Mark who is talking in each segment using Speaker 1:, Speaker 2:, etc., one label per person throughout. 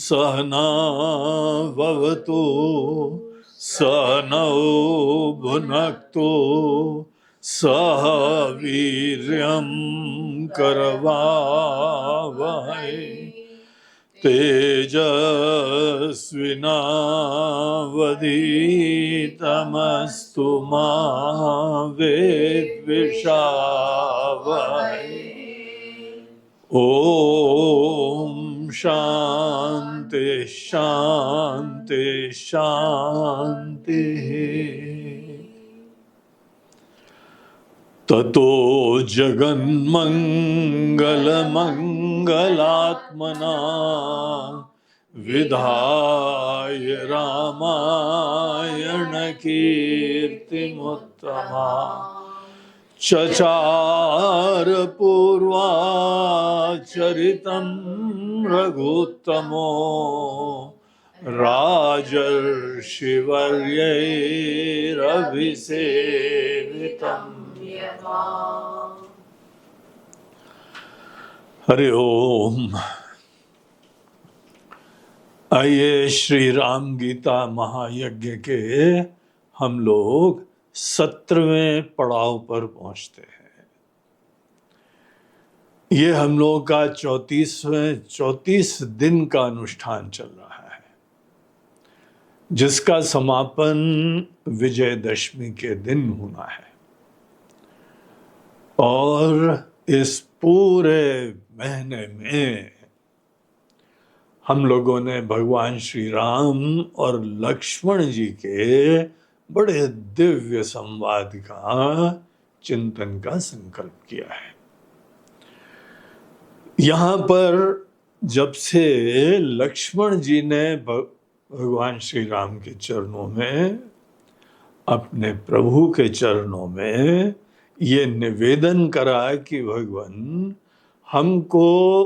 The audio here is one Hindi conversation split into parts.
Speaker 1: सहना भवतु सहनौ भुनक्तु सह वीर्यं करवावहै तेजस्विनावधीतमस्तु मा विद्विषावहै। ओम शांति शांति शांति। ततो जगन्मंगलमंगलात्मना विधाय रामायण कीर्तिमुत्तमा चचार पूर्वाचरितं रघुत्तमो राजर्षिवर्यैरभिसेवितं यथा। हरि ओम। आइए श्री राम गीता महायज्ञ के हम लोग 17वें पड़ाव पर पहुंचते हैं। ये हम लोग का 34 दिन का अनुष्ठान चल रहा है, जिसका समापन विजयदशमी के दिन होना है। और इस पूरे महीने में हम लोगों ने भगवान श्री राम और लक्ष्मण जी के बड़े दिव्य संवाद का चिंतन का संकल्प किया है। यहाँ पर जब से लक्ष्मण जी ने भगवान श्री राम के चरणों में, अपने प्रभु के चरणों में ये निवेदन करा कि भगवान हमको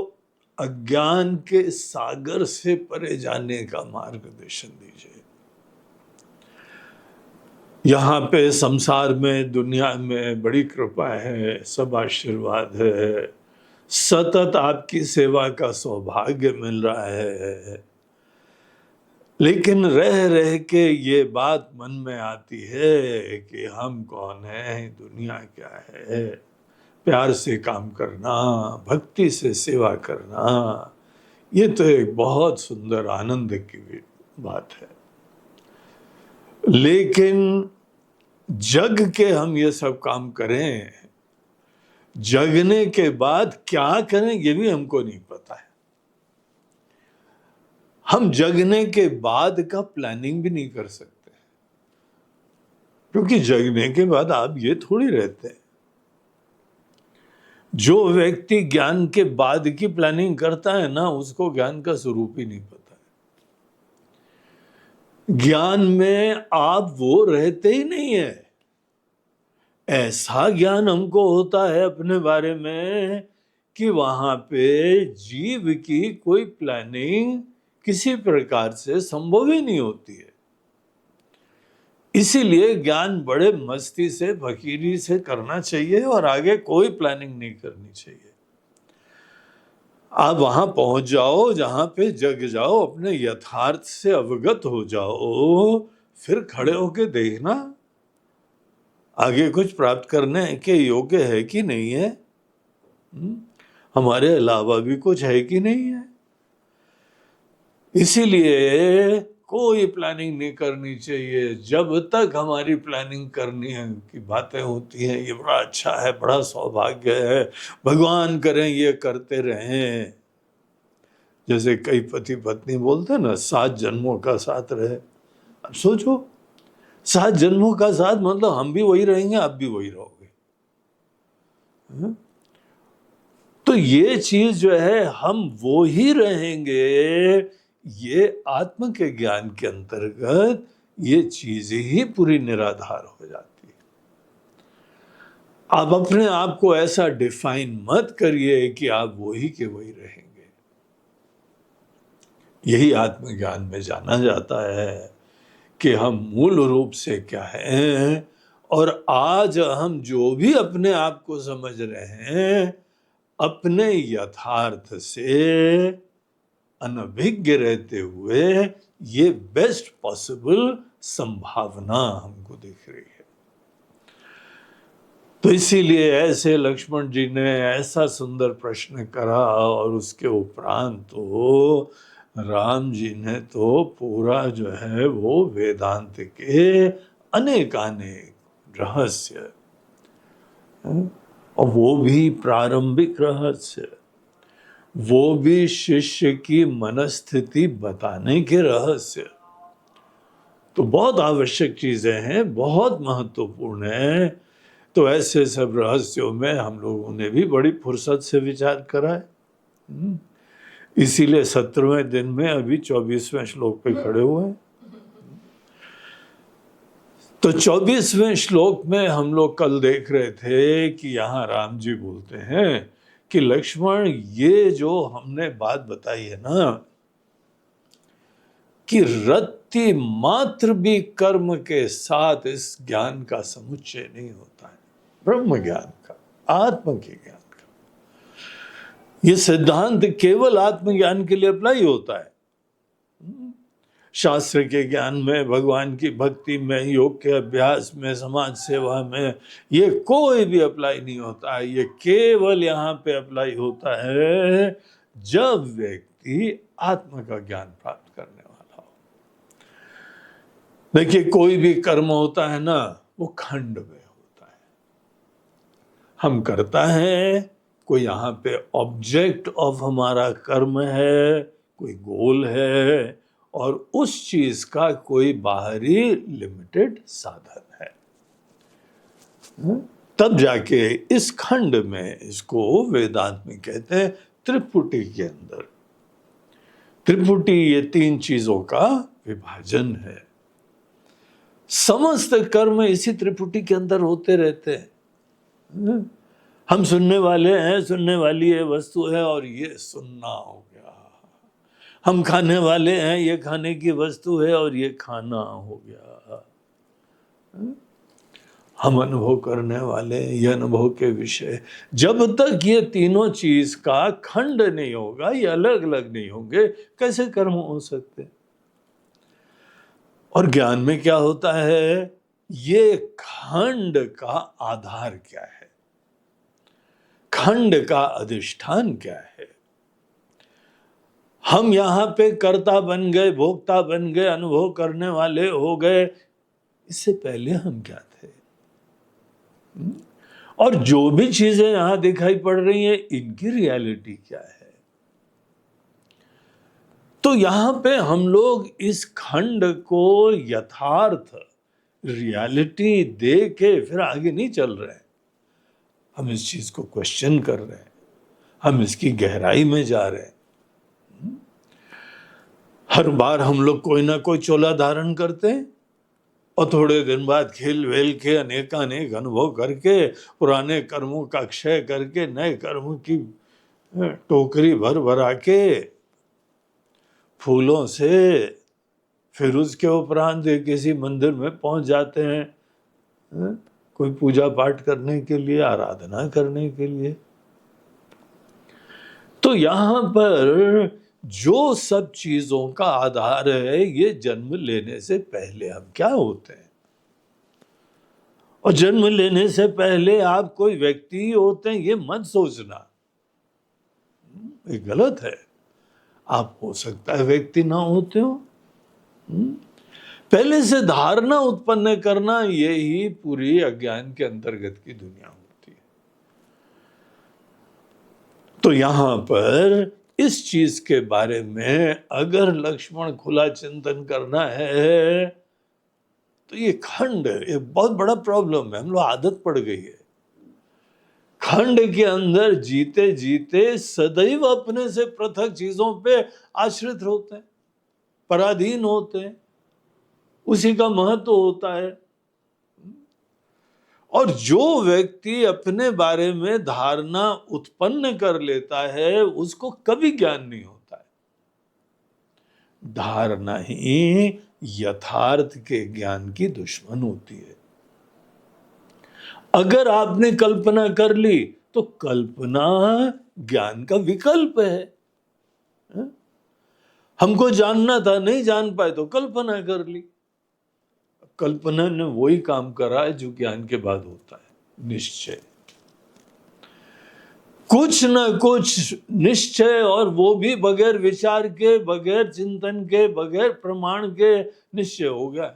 Speaker 1: अज्ञान के सागर से परे जाने का मार्गदर्शन दीजिए। यहाँ पे संसार में, दुनिया में बड़ी कृपा है, सब आशीर्वाद है, सतत आपकी सेवा का सौभाग्य मिल रहा है। लेकिन रह रह के ये बात मन में आती है कि हम कौन है, दुनिया क्या है। प्यार से काम करना, भक्ति से सेवा करना, ये तो एक बहुत सुंदर आनंद की बात है। लेकिन जग के हम ये सब काम करें, जगने के बाद क्या करें ये भी हमको नहीं पता है। हम जगने के बाद का प्लानिंग भी नहीं कर सकते, क्योंकि जगने के बाद आप ये थोड़ी रहते हैं। जो व्यक्ति ज्ञान के बाद की प्लानिंग करता है ना, उसको ज्ञान का स्वरूप ही नहीं पता है। ज्ञान में आप वो रहते ही नहीं है। ऐसा ज्ञान हमको होता है अपने बारे में कि वहां पे जीव की कोई प्लानिंग किसी प्रकार से संभव ही नहीं होती है। इसीलिए ज्ञान बड़े मस्ती से, फकीरी से करना चाहिए और आगे कोई प्लानिंग नहीं करनी चाहिए। आप वहां पहुंच जाओ जहां पे जग जाओ, अपने यथार्थ से अवगत हो जाओ, फिर खड़े होके देखना आगे कुछ प्राप्त करने के योग्य है कि नहीं है, हमारे अलावा भी कुछ है कि नहीं है। इसीलिए कोई प्लानिंग नहीं करनी चाहिए। जब तक हमारी प्लानिंग करनी है की बातें होती हैं, ये बड़ा अच्छा है, बड़ा सौभाग्य है, भगवान करें ये करते रहें। जैसे कई पति पत्नी बोलते हैं ना, 7 जन्मों का साथ रहे। अब सोचो, 7 जन्मों का साथ मतलब हम भी वही रहेंगे, आप भी वही रहोगे। तो ये चीज जो है, हम वो ही रहेंगे, ये आत्म के ज्ञान के अंतर्गत ये चीज ही पूरी निराधार हो जाती है। आप अपने आप को ऐसा डिफाइन मत करिए कि आप वही के वही रहेंगे। यही आत्मज्ञान में जाना जाता है कि हम मूल रूप से क्या हैं, और आज हम जो भी अपने आप को समझ रहे हैं, अपने यथार्थ से अनभिज्ञ रहते हुए ये बेस्ट पॉसिबल संभावना हमको दिख रही है। तो इसीलिए ऐसे लक्ष्मण जी ने ऐसा सुंदर प्रश्न करा और उसके उपरांत तो राम जी ने तो पूरा जो है वो वेदांत के अनेक रहस्य, और वो भी प्रारंभिक रहस्य, वो भी शिष्य की मनस्थिति बताने के रहस्य, तो बहुत आवश्यक चीजें हैं, बहुत महत्वपूर्ण है। तो ऐसे सब रहस्यों में हम लोगों ने भी बड़ी फुर्सत से विचार करा है। इसीलिए 17वें दिन में अभी 24वें श्लोक पे खड़े हुए हैं। तो 24वें श्लोक में हम लोग कल देख रहे थे कि यहाँ राम जी बोलते हैं कि लक्ष्मण, ये जो हमने बात बताई है ना कि रत्ती मात्र भी कर्म के साथ इस ज्ञान का समुच्चय नहीं होता है, ब्रह्म ज्ञान का, आत्म के ज्ञान का। ये सिद्धांत केवल आत्मज्ञान के लिए अप्लाई होता है। शास्त्र के ज्ञान में, भगवान की भक्ति में, योग के अभ्यास में, समाज सेवा में ये कोई भी अप्लाई नहीं होता है। ये केवल यहाँ पे अप्लाई होता है जब व्यक्ति आत्मा का ज्ञान प्राप्त करने वाला हो। देखिए, कोई भी कर्म होता है ना, वो खंड में होता है। हम करता है, कोई यहाँ पे ऑब्जेक्ट ऑफ हमारा कर्म है, कोई गोल है, और उस चीज का कोई बाहरी लिमिटेड साधन है। तब जाके इस खंड में, इसको वेदांत में कहते हैं त्रिपुटी के अंदर। त्रिपुटी ये 3 चीजों का विभाजन है। समस्त कर्म इसी त्रिपुटी के अंदर होते रहते हैं। हम सुनने वाले हैं, सुनने वाली ये वस्तु है और ये सुनना हो गया। हम खाने वाले हैं, ये खाने की वस्तु है और ये खाना हो गया। हम अनुभव करने वाले, ये अनुभव के विषय। जब तक ये तीनों चीज का खंड नहीं होगा, ये अलग अलग नहीं होंगे, कैसे कर्म हो सकते। और ज्ञान में क्या होता है, ये खंड का आधार क्या है, खंड का अधिष्ठान क्या है। हम यहां पे कर्ता बन गए, भोक्ता बन गए, अनुभव करने वाले हो गए। इससे पहले हम क्या थे? और जो भी चीजें यहां दिखाई पड़ रही हैं, इनकी रियलिटी क्या है? तो यहां पे हम लोग इस खंड को यथार्थ रियलिटी दे के फिर आगे नहीं चल रहे हैं। हम इस चीज को क्वेश्चन कर रहे हैं, हम इसकी गहराई में जा रहे हैं। हर बार हम लोग कोई ना कोई चोला धारण करते हैं और थोड़े दिन बाद खेल वेल के अनेकानेक अनुभव करके, पुराने कर्मों का क्षय करके, नए कर्मों की टोकरी भर भरा के फूलों से फिर उसके उपरांत किसी मंदिर में पहुंच जाते हैं, कोई पूजा पाठ करने के लिए, आराधना करने के लिए। तो यहां पर जो सब चीजों का आधार है, ये जन्म लेने से पहले हम क्या होते हैं। और जन्म लेने से पहले आप कोई व्यक्ति होते हैं, ये मत सोचना, ये गलत है। आप हो सकता है व्यक्ति ना होते हो। पहले से धारणा उत्पन्न करना, यही पूरी अज्ञान के अंतर्गत की दुनिया होती है। तो यहां पर इस चीज के बारे में अगर लक्ष्मण खुला चिंतन करना है, तो ये खंड एक बहुत बड़ा प्रॉब्लम है। हम लोग आदत पड़ गई है खंड के अंदर जीते जीते सदैव अपने से पृथक चीजों पे आश्रित होते हैं, पराधीन होते हैं, उसी का महत्व होता है। और जो व्यक्ति अपने बारे में धारणा उत्पन्न कर लेता है, उसको कभी ज्ञान नहीं होता है। धारणा ही यथार्थ के ज्ञान की दुश्मन होती है। अगर आपने कल्पना कर ली, तो कल्पना ज्ञान का विकल्प है। हमको जानना था, नहीं जान पाए तो कल्पना कर ली। कल्पना ने वही काम करा है जो ज्ञान के बाद होता है, निश्चय। कुछ ना कुछ निश्चय, और वो भी बगैर विचार के, बगैर चिंतन के, बगैर प्रमाण के निश्चय हो गया।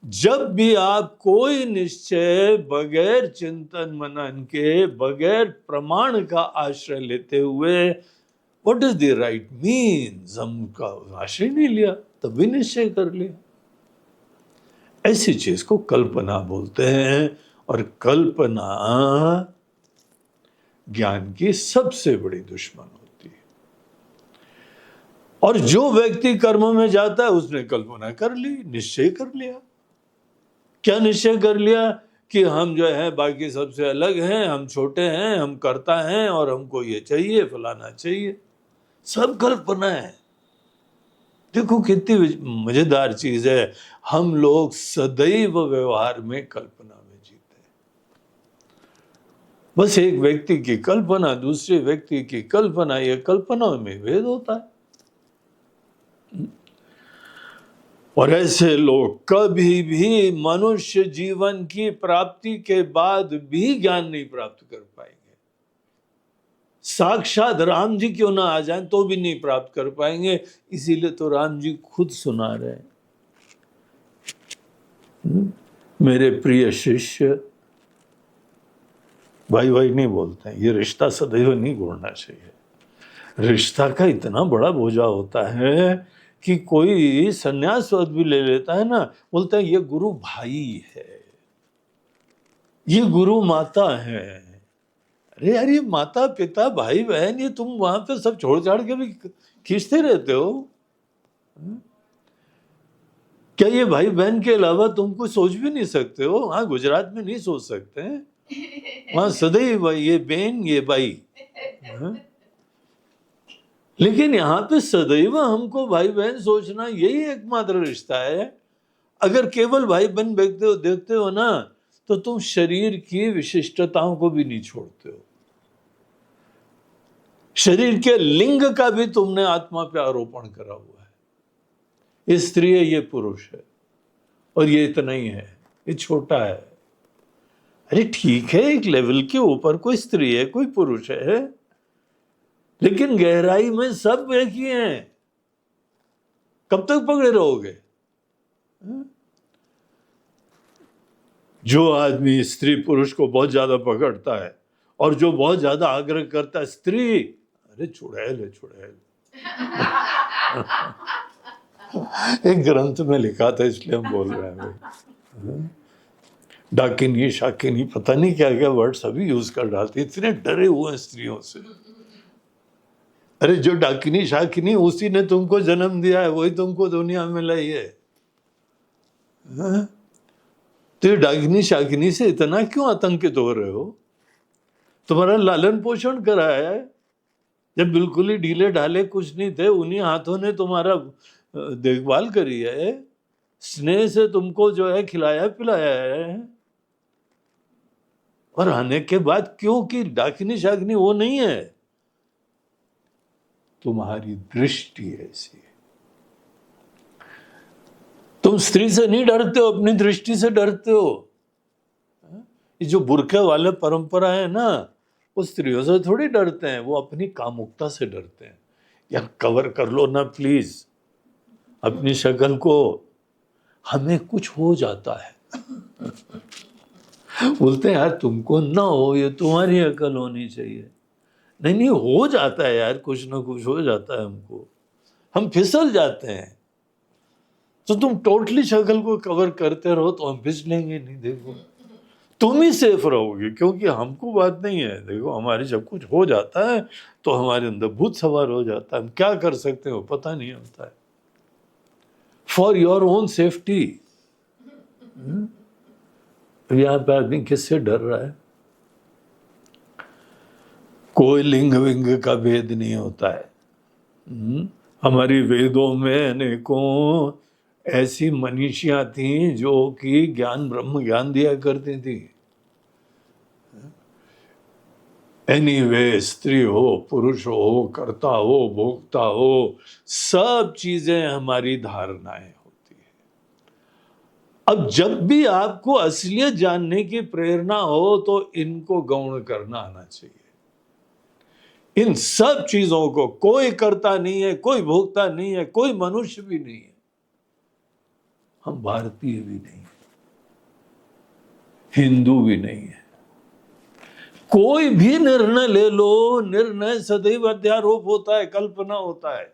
Speaker 1: जब भी आप कोई निश्चय बगैर चिंतन मनन के, बगैर प्रमाण का आश्रय लेते हुए, what is the right means, हम का आश्रय नहीं लिया, तभी निश्चय कर लिया। ऐसी चीज को कल्पना बोलते हैं, और कल्पना ज्ञान की सबसे बड़ी दुश्मन होती है। और जो व्यक्ति कर्म में जाता है उसने कल्पना कर ली, निश्चय कर लिया। क्या निश्चय कर लिया? कि हम जो है बाकी सबसे अलग हैं, हम छोटे हैं, हम करता हैं, और हमको ये चाहिए, फलाना चाहिए। सब कल्पना है। देखो कितनी मजेदार चीज है, हम लोग सदैव व्यवहार में कल्पना में जीते हैं। बस एक व्यक्ति की कल्पना, दूसरे व्यक्ति की कल्पना, ये कल्पना में भेद होता है। और ऐसे लोग कभी भी मनुष्य जीवन की प्राप्ति के बाद भी ज्ञान नहीं प्राप्त कर पाएंगे। साक्षात राम जी क्यों ना आ जाएं तो भी नहीं प्राप्त कर पाएंगे। इसीलिए तो राम जी खुद सुना रहे हैं, मेरे प्रिय शिष्य, भाई भाई नहीं बोलते हैं, ये रिश्ता सदैव नहीं जोड़ना चाहिए। रिश्ता का इतना बड़ा बोझा होता है कि कोई संन्यास भी ले लेता है ना, बोलता है ये गुरु भाई है, ये गुरु माता है। अरे यार, ये माता पिता भाई बहन, ये तुम वहां पे सब छोड़ छाड़ के भी खींचते रहते हो। क्या ये भाई बहन के अलावा तुम कुछ सोच भी नहीं सकते हो? हाँ, गुजरात में नहीं सोच सकते हैं, वहां सदैव ये बहन ये भाई। लेकिन यहाँ पे सदैव हमको भाई बहन सोचना, यही एकमात्र रिश्ता है। अगर केवल भाई बहन देखते हो ना, तो तुम शरीर की विशिष्टताओं को भी नहीं छोड़ते हो। शरीर के लिंग का भी तुमने आत्मा पे आरोपण करा हुआ है। ये स्त्री है, ये पुरुष है, और ये इतना ही है, ये छोटा है। अरे ठीक है, एक लेवल के ऊपर कोई स्त्री है, कोई पुरुष है, लेकिन गहराई में सब एक ही हैं। कब तक पकड़े रहोगे? जो आदमी स्त्री पुरुष को बहुत ज्यादा पकड़ता है, और जो बहुत ज्यादा आग्रह करता है स्त्री, अरे चुड़ैल है, चुड़ैल। एक ग्रंथ में लिखा था, इसलिए हम बोल रहे हैं भाई। डाकिनी शाकिनी, पता नहीं क्या क्या वर्ड सभी यूज कर डालते, इतने डरे हुए हैं स्त्रियों से। अरे जो डाकिनी शाकिनी, उसी ने तुमको जन्म दिया है, वही तुमको दुनिया में लाई है। तो ये डाकिनी शाकिनी से इतना क्यों आतंकित हो रहे हो? तुम्हारा लालन पोषण करा है, जब बिल्कुल ही ढीले ढाले कुछ नहीं थे, उन्हीं हाथों ने तुम्हारा देखभाल करी है, स्नेह से तुमको जो है खिलाया पिलाया है। और आने के बाद क्यों कि डाकिनी शाकिनी वो नहीं है, तुम्हारी दृष्टि ऐसी है। तुम स्त्री से नहीं डरते हो, अपनी दृष्टि से डरते हो। ये जो बुरखे वाले परंपरा है ना, वो स्त्रियों से थोड़ी डरते हैं, वो अपनी कामुकता से डरते हैं। यार कवर कर लो ना प्लीज अपनी शक्ल को, हमें कुछ हो जाता है। बोलते हैं यार तुमको ना हो, ये तुम्हारी अकल होनी चाहिए। नहीं नहीं, हो जाता है यार, कुछ ना कुछ हो जाता है हमको, हम फिसल जाते हैं। तो तुम टोटली शक्ल को कवर करते रहो तो हम फिसलेंगे नहीं। देखो तुम ही सेफ रहोगे, क्योंकि हमको बात नहीं है। देखो हमारे जब कुछ हो जाता है तो हमारे अंदर भूत सवार हो जाता है, हम क्या कर सकते हो पता नहीं होता है। For your own safety. यहाँ पे आदमी किससे डर रहा है? कोई लिंग विंग का भेद नहीं होता है। हमारी वेदों में अनेकों ऐसी मनीषियां थी जो कि ज्ञान ब्रह्म ज्ञान दिया करती थी। एनीवे, स्त्री हो, पुरुष हो, कर्ता हो, भोक्ता हो, सब चीजें हमारी धारणाएं होती है। अब जब भी आपको असलियत जानने की प्रेरणा हो तो इनको गौण करना आना चाहिए। इन सब चीजों को कोई करता नहीं है, कोई भोगता नहीं है, कोई मनुष्य भी नहीं है, हम भारतीय भी नहीं है, हिंदू भी नहीं है। कोई भी निर्णय ले लो, निर्णय सदैव अध्यारोप होता है, कल्पना होता है।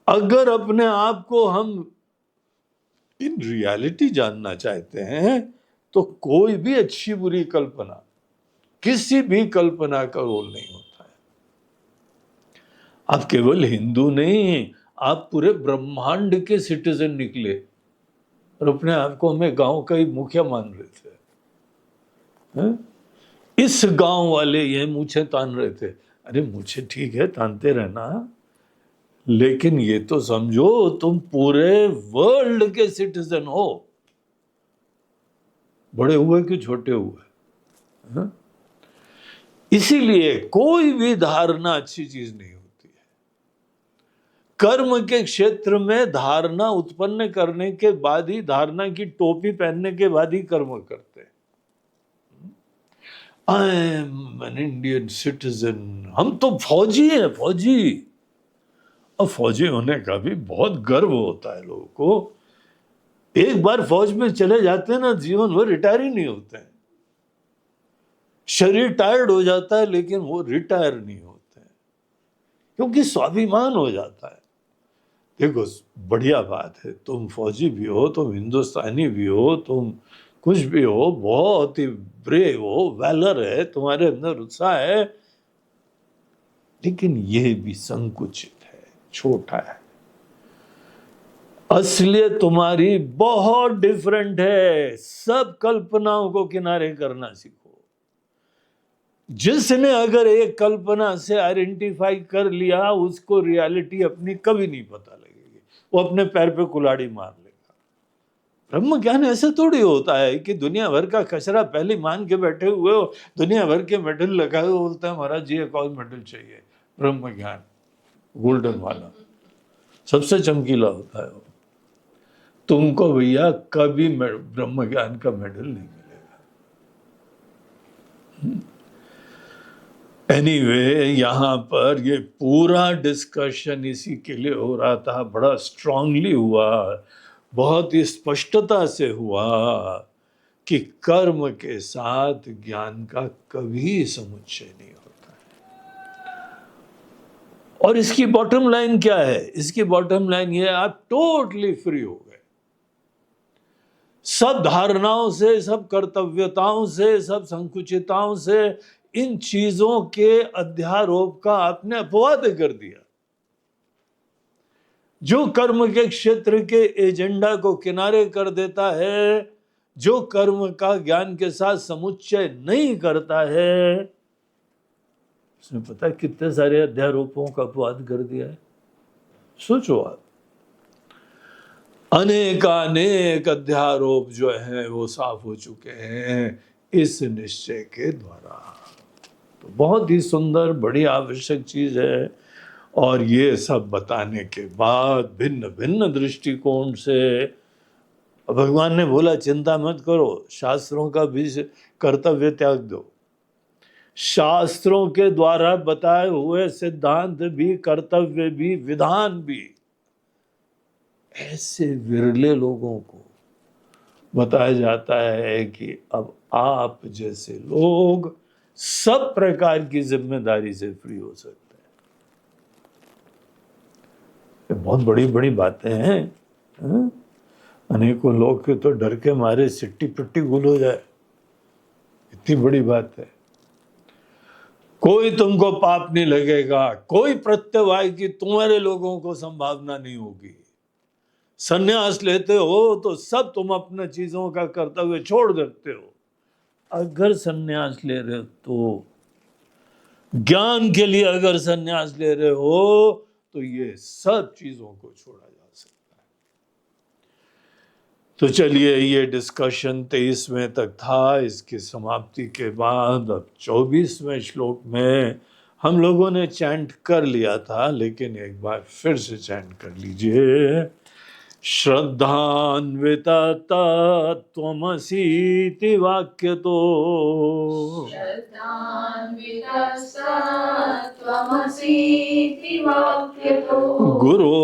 Speaker 1: अगर अपने आप को हम इन रियलिटी जानना चाहते हैं तो कोई भी अच्छी बुरी कल्पना, किसी भी कल्पना का रोल नहीं होता है। आप केवल हिंदू नहीं, आप पूरे ब्रह्मांड के सिटीजन निकले और अपने आप को हमें गांव का ही मुखिया मान रहे थे, हैं? इस गांव वाले ये मूछे तान रहे थे। अरे मूछे ठीक है, तानते रहना, लेकिन ये तो समझो तुम पूरे वर्ल्ड के सिटीजन हो, बड़े हुए कि छोटे हुए, हैं? इसीलिए कोई भी धारणा अच्छी चीज नहीं होती है। कर्म के क्षेत्र में धारणा उत्पन्न करने के बाद ही, धारणा की टोपी पहनने के बाद ही कर्म करते हैं। I am an Indian citizen, हम तो फौजी हैं, फौजी। अब फौजी होने का भी बहुत गर्व होता है लोगों को। एक बार फौज में चले जाते हैं ना, जीवन भर रिटायर ही नहीं होते हैं। शरीर टायर्ड हो जाता है लेकिन वो रिटायर नहीं होते हैं, क्योंकि स्वाभिमान हो जाता है। देखो, बढ़िया बात है, तुम फौजी भी हो, तुम हिंदुस्तानी भी हो, तुम कुछ भी हो, बहुत ही ब्रेव हो, वैलर है तुम्हारे अंदर, उत्साह है, लेकिन यह भी संकुचित है, छोटा है। असलियत तुम्हारी बहुत डिफरेंट है। सब कल्पनाओं को किनारे करना सीखो। जिसने अगर एक कल्पना से आइडेंटिफाई कर लिया, उसको रियलिटी अपनी कभी नहीं पता लगेगी, वो अपने पैर पे कुल्हाड़ी मार लेगा। ब्रह्म ज्ञान ऐसे थोड़ी होता है कि दुनिया भर का कचरा पहले मान के बैठे हुए हो, दुनिया भर के मेडल लगाए हुए, बोलते हैं महाराज जी एक और मेडल चाहिए। ब्रह्म ज्ञान गोल्डन वाला सबसे चमकीला होता है वो। तुमको भैया कभी ब्रह्म ज्ञान का मेडल नहीं मिलेगा। एनीवे, यहां पर ये पूरा डिस्कशन इसी के लिए हो रहा था, बड़ा स्ट्रांगली हुआ, बहुत ही स्पष्टता से हुआ कि कर्म के साथ ज्ञान का कभी समुच्चय नहीं होता है। और इसकी बॉटम लाइन क्या है? इसकी बॉटम लाइन ये है, आप टोटली फ्री हो गए सब धारणाओं से, सब कर्तव्यताओं से, सब संकुचिताओं से। इन चीजों के अध्यारोप का आपने अपवाद कर दिया। जो कर्म के क्षेत्र के एजेंडा को किनारे कर देता है, जो कर्म का ज्ञान के साथ समुच्चय नहीं करता है, उसने पता है कितने सारे अध्यारोपों का अपवाद कर दिया है। सोचो आप, अनेक अध्यारोप जो हैं वो साफ हो चुके हैं इस निश्चय के द्वारा। तो बहुत ही सुंदर, बड़ी आवश्यक चीज है। और ये सब बताने के बाद भिन्न भिन्न दृष्टिकोण से भगवान ने बोला चिंता मत करो, शास्त्रों का भी कर्तव्य त्याग दो। शास्त्रों के द्वारा बताए हुए सिद्धांत भी, कर्तव्य भी, विधान भी ऐसे विरले लोगों को बताया जाता है कि अब आप जैसे लोग सब प्रकार की जिम्मेदारी से फ्री हो सकते हैं। ये बहुत बड़ी बड़ी बातें हैं, हैं? अनेकों लोग के तो डर के मारे सिट्टी पिट्टी गुल हो जाए, इतनी बड़ी बात है। कोई तुमको पाप नहीं लगेगा, कोई प्रत्यवाय की तुम्हारे लोगों को संभावना नहीं होगी। संन्यास लेते हो तो सब तुम अपने चीजों का कर्तव्य छोड़ देते हो। अगर संन्यास ले रहे हो तो, ज्ञान के लिए अगर संन्यास ले रहे हो तो ये सब चीजों को छोड़ा जा सकता है। तो चलिए, ये डिस्कशन 23वें तक था। इसकी समाप्ति के बाद अब 24वें श्लोक में हम लोगों ने चैंट कर लिया था, लेकिन एक बार फिर से चैंट कर लीजिए। श्रद्धान्विता त्वमसीति वाक्यतो
Speaker 2: त्वमसीति वाक्यतो
Speaker 1: गुरो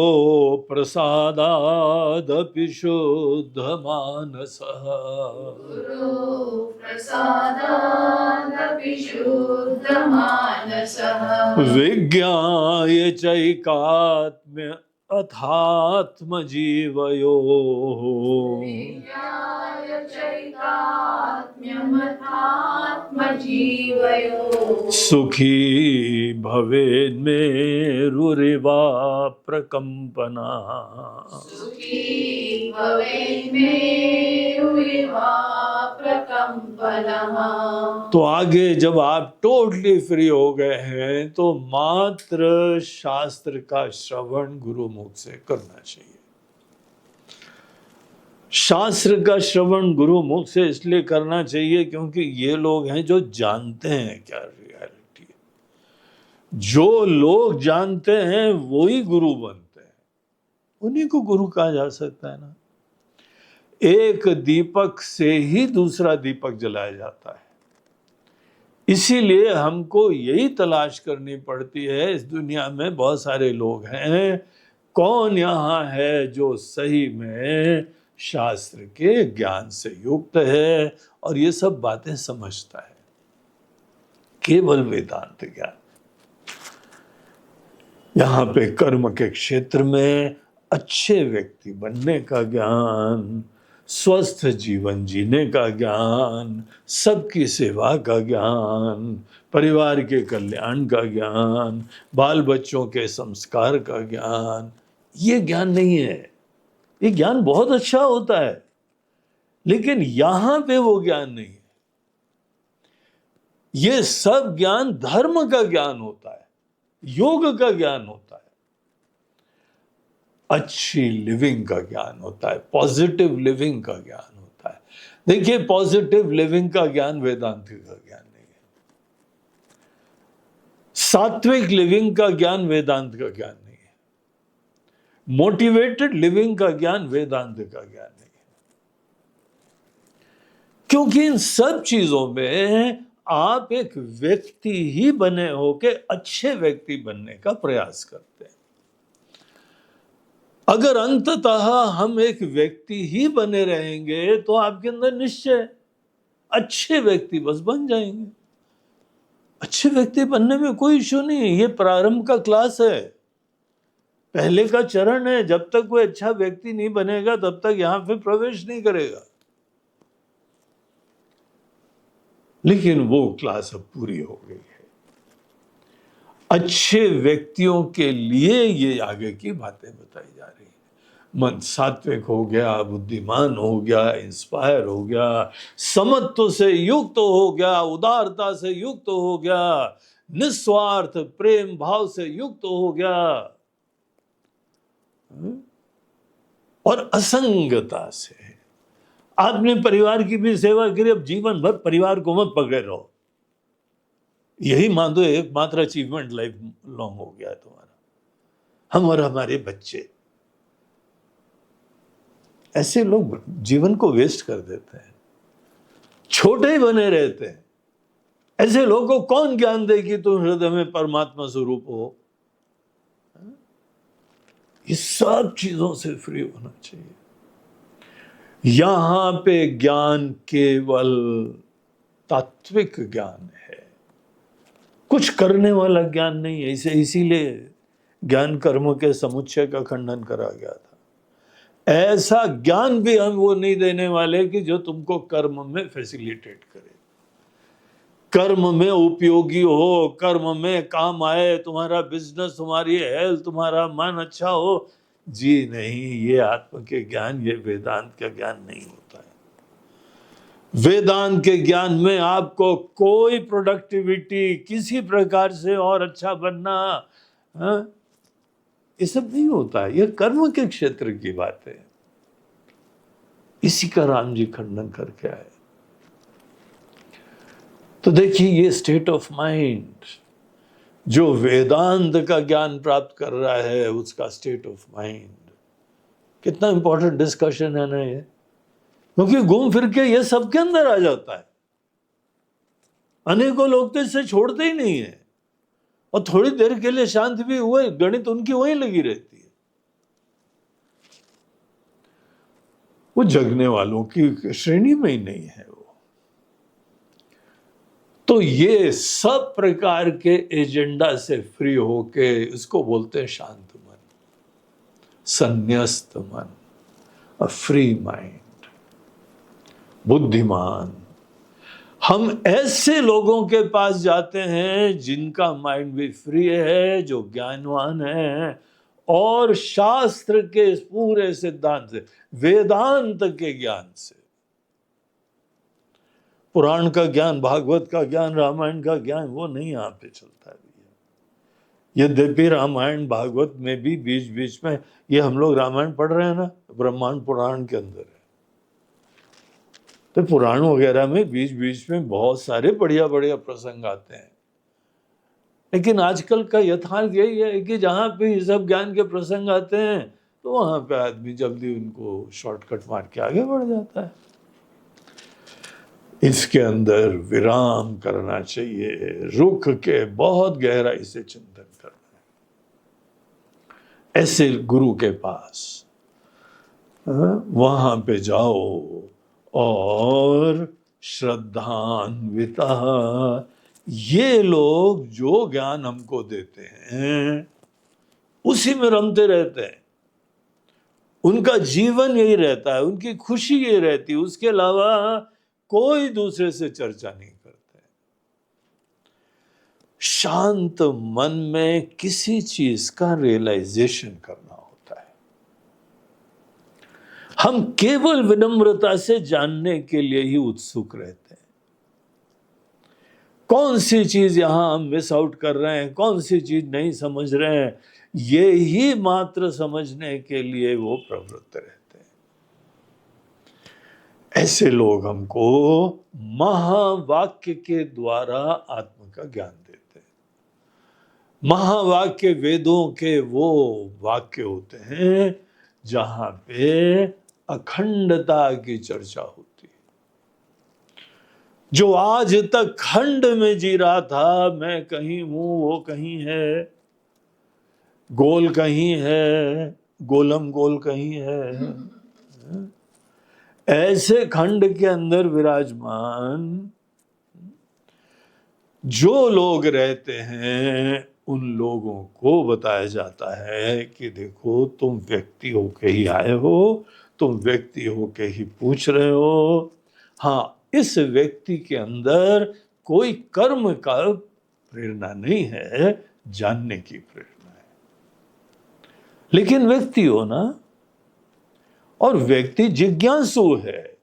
Speaker 1: प्रसादादपि शुद्धमानसः
Speaker 2: गुरो प्रसादादपि शुद्धमानसः
Speaker 1: विज्ञाय चैकात्म्य अथात्मजीवयोः
Speaker 2: विज्ञाय चैकात्म्यमथात्मजीवयोः
Speaker 1: सुखी भवेन्मेरुरिवा प्रकम्पना।
Speaker 2: सुखी भवेन्मेरुरिवा प्रकम्पनः।
Speaker 1: तो आगे जब आप टोटली फ्री हो गए हैं तो मात्र शास्त्र का श्रवण गुरुमुख से करना चाहिए। शास्त्र का श्रवण गुरुमुख से इसलिए करना चाहिए क्योंकि ये लोग हैं जो जानते हैं क्या रियलिटी है। जो लोग जानते हैं वो ही गुरु बनते हैं, उन्हीं को गुरु कहा जा सकता है ना। एक दीपक से ही दूसरा दीपक जलाया जाता है। इसीलिए हमको यही तलाश करनी पड़ती है। इस दुनिया में बहुत सारे लोग हैं, कौन यहाँ है जो सही में शास्त्र के ज्ञान से युक्त है और ये सब बातें समझता है। केवल वेदांत ज्ञान। यहाँ पे कर्म के क्षेत्र में अच्छे व्यक्ति बनने का ज्ञान, स्वस्थ जीवन जीने का ज्ञान, सबकी सेवा का ज्ञान, परिवार के कल्याण का ज्ञान, बाल बच्चों के संस्कार का ज्ञान, ये ज्ञान नहीं है। ये ज्ञान बहुत अच्छा होता है, लेकिन यहां पे वो ज्ञान नहीं है। ये सब ज्ञान धर्म का ज्ञान होता है, योग का ज्ञान होता है, अच्छी लिविंग का ज्ञान होता है, पॉजिटिव लिविंग का ज्ञान होता है। देखिए, पॉजिटिव लिविंग का ज्ञान वेदांत का ज्ञान नहीं है। सात्विक लिविंग का ज्ञान वेदांत का ज्ञान नहीं है। मोटिवेटेड लिविंग का ज्ञान वेदांत का ज्ञान नहीं है। क्योंकि इन सब चीजों में आप एक व्यक्ति ही बने होके अच्छे व्यक्ति बनने का प्रयास करते हैं। अगर अंततः हम एक व्यक्ति ही बने रहेंगे तो आपके अंदर निश्चय अच्छे व्यक्ति बस बन जाएंगे। अच्छे व्यक्ति बनने में कोई इश्यू नहीं है। ये प्रारंभ का क्लास है, पहले का चरण है। जब तक कोई अच्छा व्यक्ति नहीं बनेगा तब तक यहां पे प्रवेश नहीं करेगा। लेकिन वो क्लास अब पूरी हो गई है। अच्छे व्यक्तियों के लिए ये आगे की बातें बताई जा रही है। मन सात्विक हो गया, बुद्धिमान हो गया, इंस्पायर हो गया, समत्व से युक्त हो गया, उदारता से युक्त हो गया, निस्वार्थ प्रेम भाव से युक्त हो गया और असंगता से। आपने परिवार की भी सेवा करी, अब जीवन भर परिवार को मत पकड़े रहो। यही मान दो एकमात्र अचीवमेंट लाइफ लॉन्ग हो गया है तुम्हारा, हम और हमारे बच्चे। ऐसे लोग जीवन को वेस्ट कर देते हैं, छोटे ही बने रहते हैं। ऐसे लोगों को कौन ज्ञान दे कि तुम हृदय में परमात्मा स्वरूप हो। ये सब चीजों से फ्री होना चाहिए। यहां पे ज्ञान केवल तात्विक ज्ञान है, कुछ करने वाला ज्ञान नहीं है। इसीलिए ज्ञान कर्म के समुच्चय का खंडन करा गया था। ऐसा ज्ञान भी हम वो नहीं देने वाले कि जो तुमको कर्म में फैसिलिटेट करे, कर्म में उपयोगी हो, कर्म में काम आए, तुम्हारा बिजनेस, तुम्हारी हेल्थ, तुम्हारा मन अच्छा हो। जी नहीं, ये आत्म के ज्ञान, ये वेदांत का ज्ञान नहीं होता है। वेदांत के ज्ञान में आपको कोई प्रोडक्टिविटी, किसी प्रकार से और अच्छा बनना, ये सब नहीं होता है। ये कर्म के क्षेत्र की बात है। इसी का राम जी खंडन करके आए। तो देखिए ये स्टेट ऑफ माइंड, जो वेदांत का ज्ञान प्राप्त कर रहा है उसका स्टेट ऑफ माइंड, कितना इंपॉर्टेंट डिस्कशन है ना ये, क्योंकि घूम फिर के ये सबके अंदर आ जाता है। अनेकों लोग तो इससे छोड़ते ही नहीं है, और थोड़ी देर के लिए शांत भी हुए, गणित उनकी वहीं लगी रहती है। वो जगने वालों की श्रेणी में ही नहीं है वो। तो ये सब प्रकार के एजेंडा से फ्री होके, इसको बोलते हैं शांत मन, संन्यस्त मन, अ फ्री माइंड, बुद्धिमान। हम ऐसे लोगों के पास जाते हैं जिनका माइंड भी फ्री है, जो ज्ञानवान है, और शास्त्र के इस पूरे सिद्धांत से, वेदांत के ज्ञान से, पुराण का ज्ञान, भागवत का ज्ञान, रामायण का ज्ञान, वो नहीं यहाँ पे चलता है भैया। यद्यपि रामायण भागवत में भी बीच बीच में, ये हम लोग रामायण पढ़ रहे हैं ना, ब्रह्मांड पुराण के अंदर है, तो पुराण वगैरह में बीच बीच में बहुत सारे बढ़िया बढ़िया प्रसंग आते हैं। लेकिन आजकल का यथार्थ यही है कि जहां पे ये सब ज्ञान के प्रसंग आते हैं, तो वहां पे आदमी जल्दी उनको शॉर्टकट मार के आगे बढ़ जाता है। इसके अंदर विराम करना चाहिए, रुक के बहुत गहराई से चिंतन करना है। ऐसे गुरु के पास वहां पे जाओ और श्रद्धान्विता, ये लोग जो ज्ञान हमको देते हैं उसी में रमते रहते हैं, उनका जीवन यही रहता है, उनकी खुशी यही रहती है, उसके अलावा कोई दूसरे से चर्चा नहीं करते। शांत मन में किसी चीज का रियलाइजेशन करना होता है। हम केवल विनम्रता से जानने के लिए ही उत्सुक रहते हैं, कौन सी चीज यहां हम मिस आउट कर रहे हैं, कौन सी चीज नहीं समझ रहे हैं, ये ही मात्र समझने के लिए वो प्रवृत्त रहते हैं। ऐसे लोग हमको महावाक्य के द्वारा आत्मा का ज्ञान देते हैं। महावाक्य वेदों के वो वाक्य होते हैं जहां पे अखंडता की चर्चा होती है। जो आज तक खंड में जी रहा था, मैं कहीं हूं वो कहीं है, गोल कहीं है, गोलम गोल कहीं है, ऐसे खंड के अंदर विराजमान जो लोग रहते हैं, उन लोगों को बताया जाता है कि देखो तुम व्यक्ति होके ही आए हो, तुम व्यक्ति होके ही पूछ रहे हो। हाँ, इस व्यक्ति के अंदर कोई कर्म का प्रेरणा नहीं है, जानने की प्रेरणा है। लेकिन व्यक्ति हो ना, और व्यक्ति जिज्ञासु है,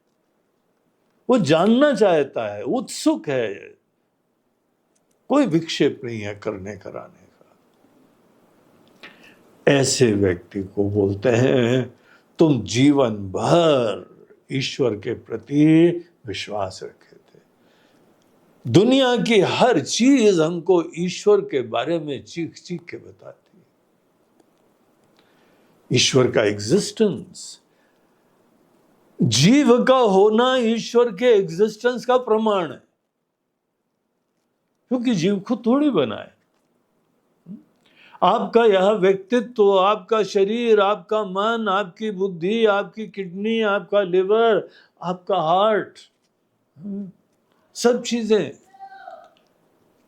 Speaker 1: वो जानना चाहता है, उत्सुक है, कोई विक्षेप नहीं है करने कराने का। ऐसे व्यक्ति को बोलते हैं तुम जीवन भर ईश्वर के प्रति विश्वास रखे थे। दुनिया की हर चीज हमको ईश्वर के बारे में चीख चीख के बताती है, ईश्वर का एग्जिस्टेंस, जीव का होना ईश्वर के एग्जिस्टेंस का प्रमाण है, क्योंकि जीव खुद थोड़ी बना है। आपका यह व्यक्तित्व, आपका शरीर, आपका मन, आपकी बुद्धि, आपकी किडनी, आपका लिवर, आपका हार्ट, सब चीजें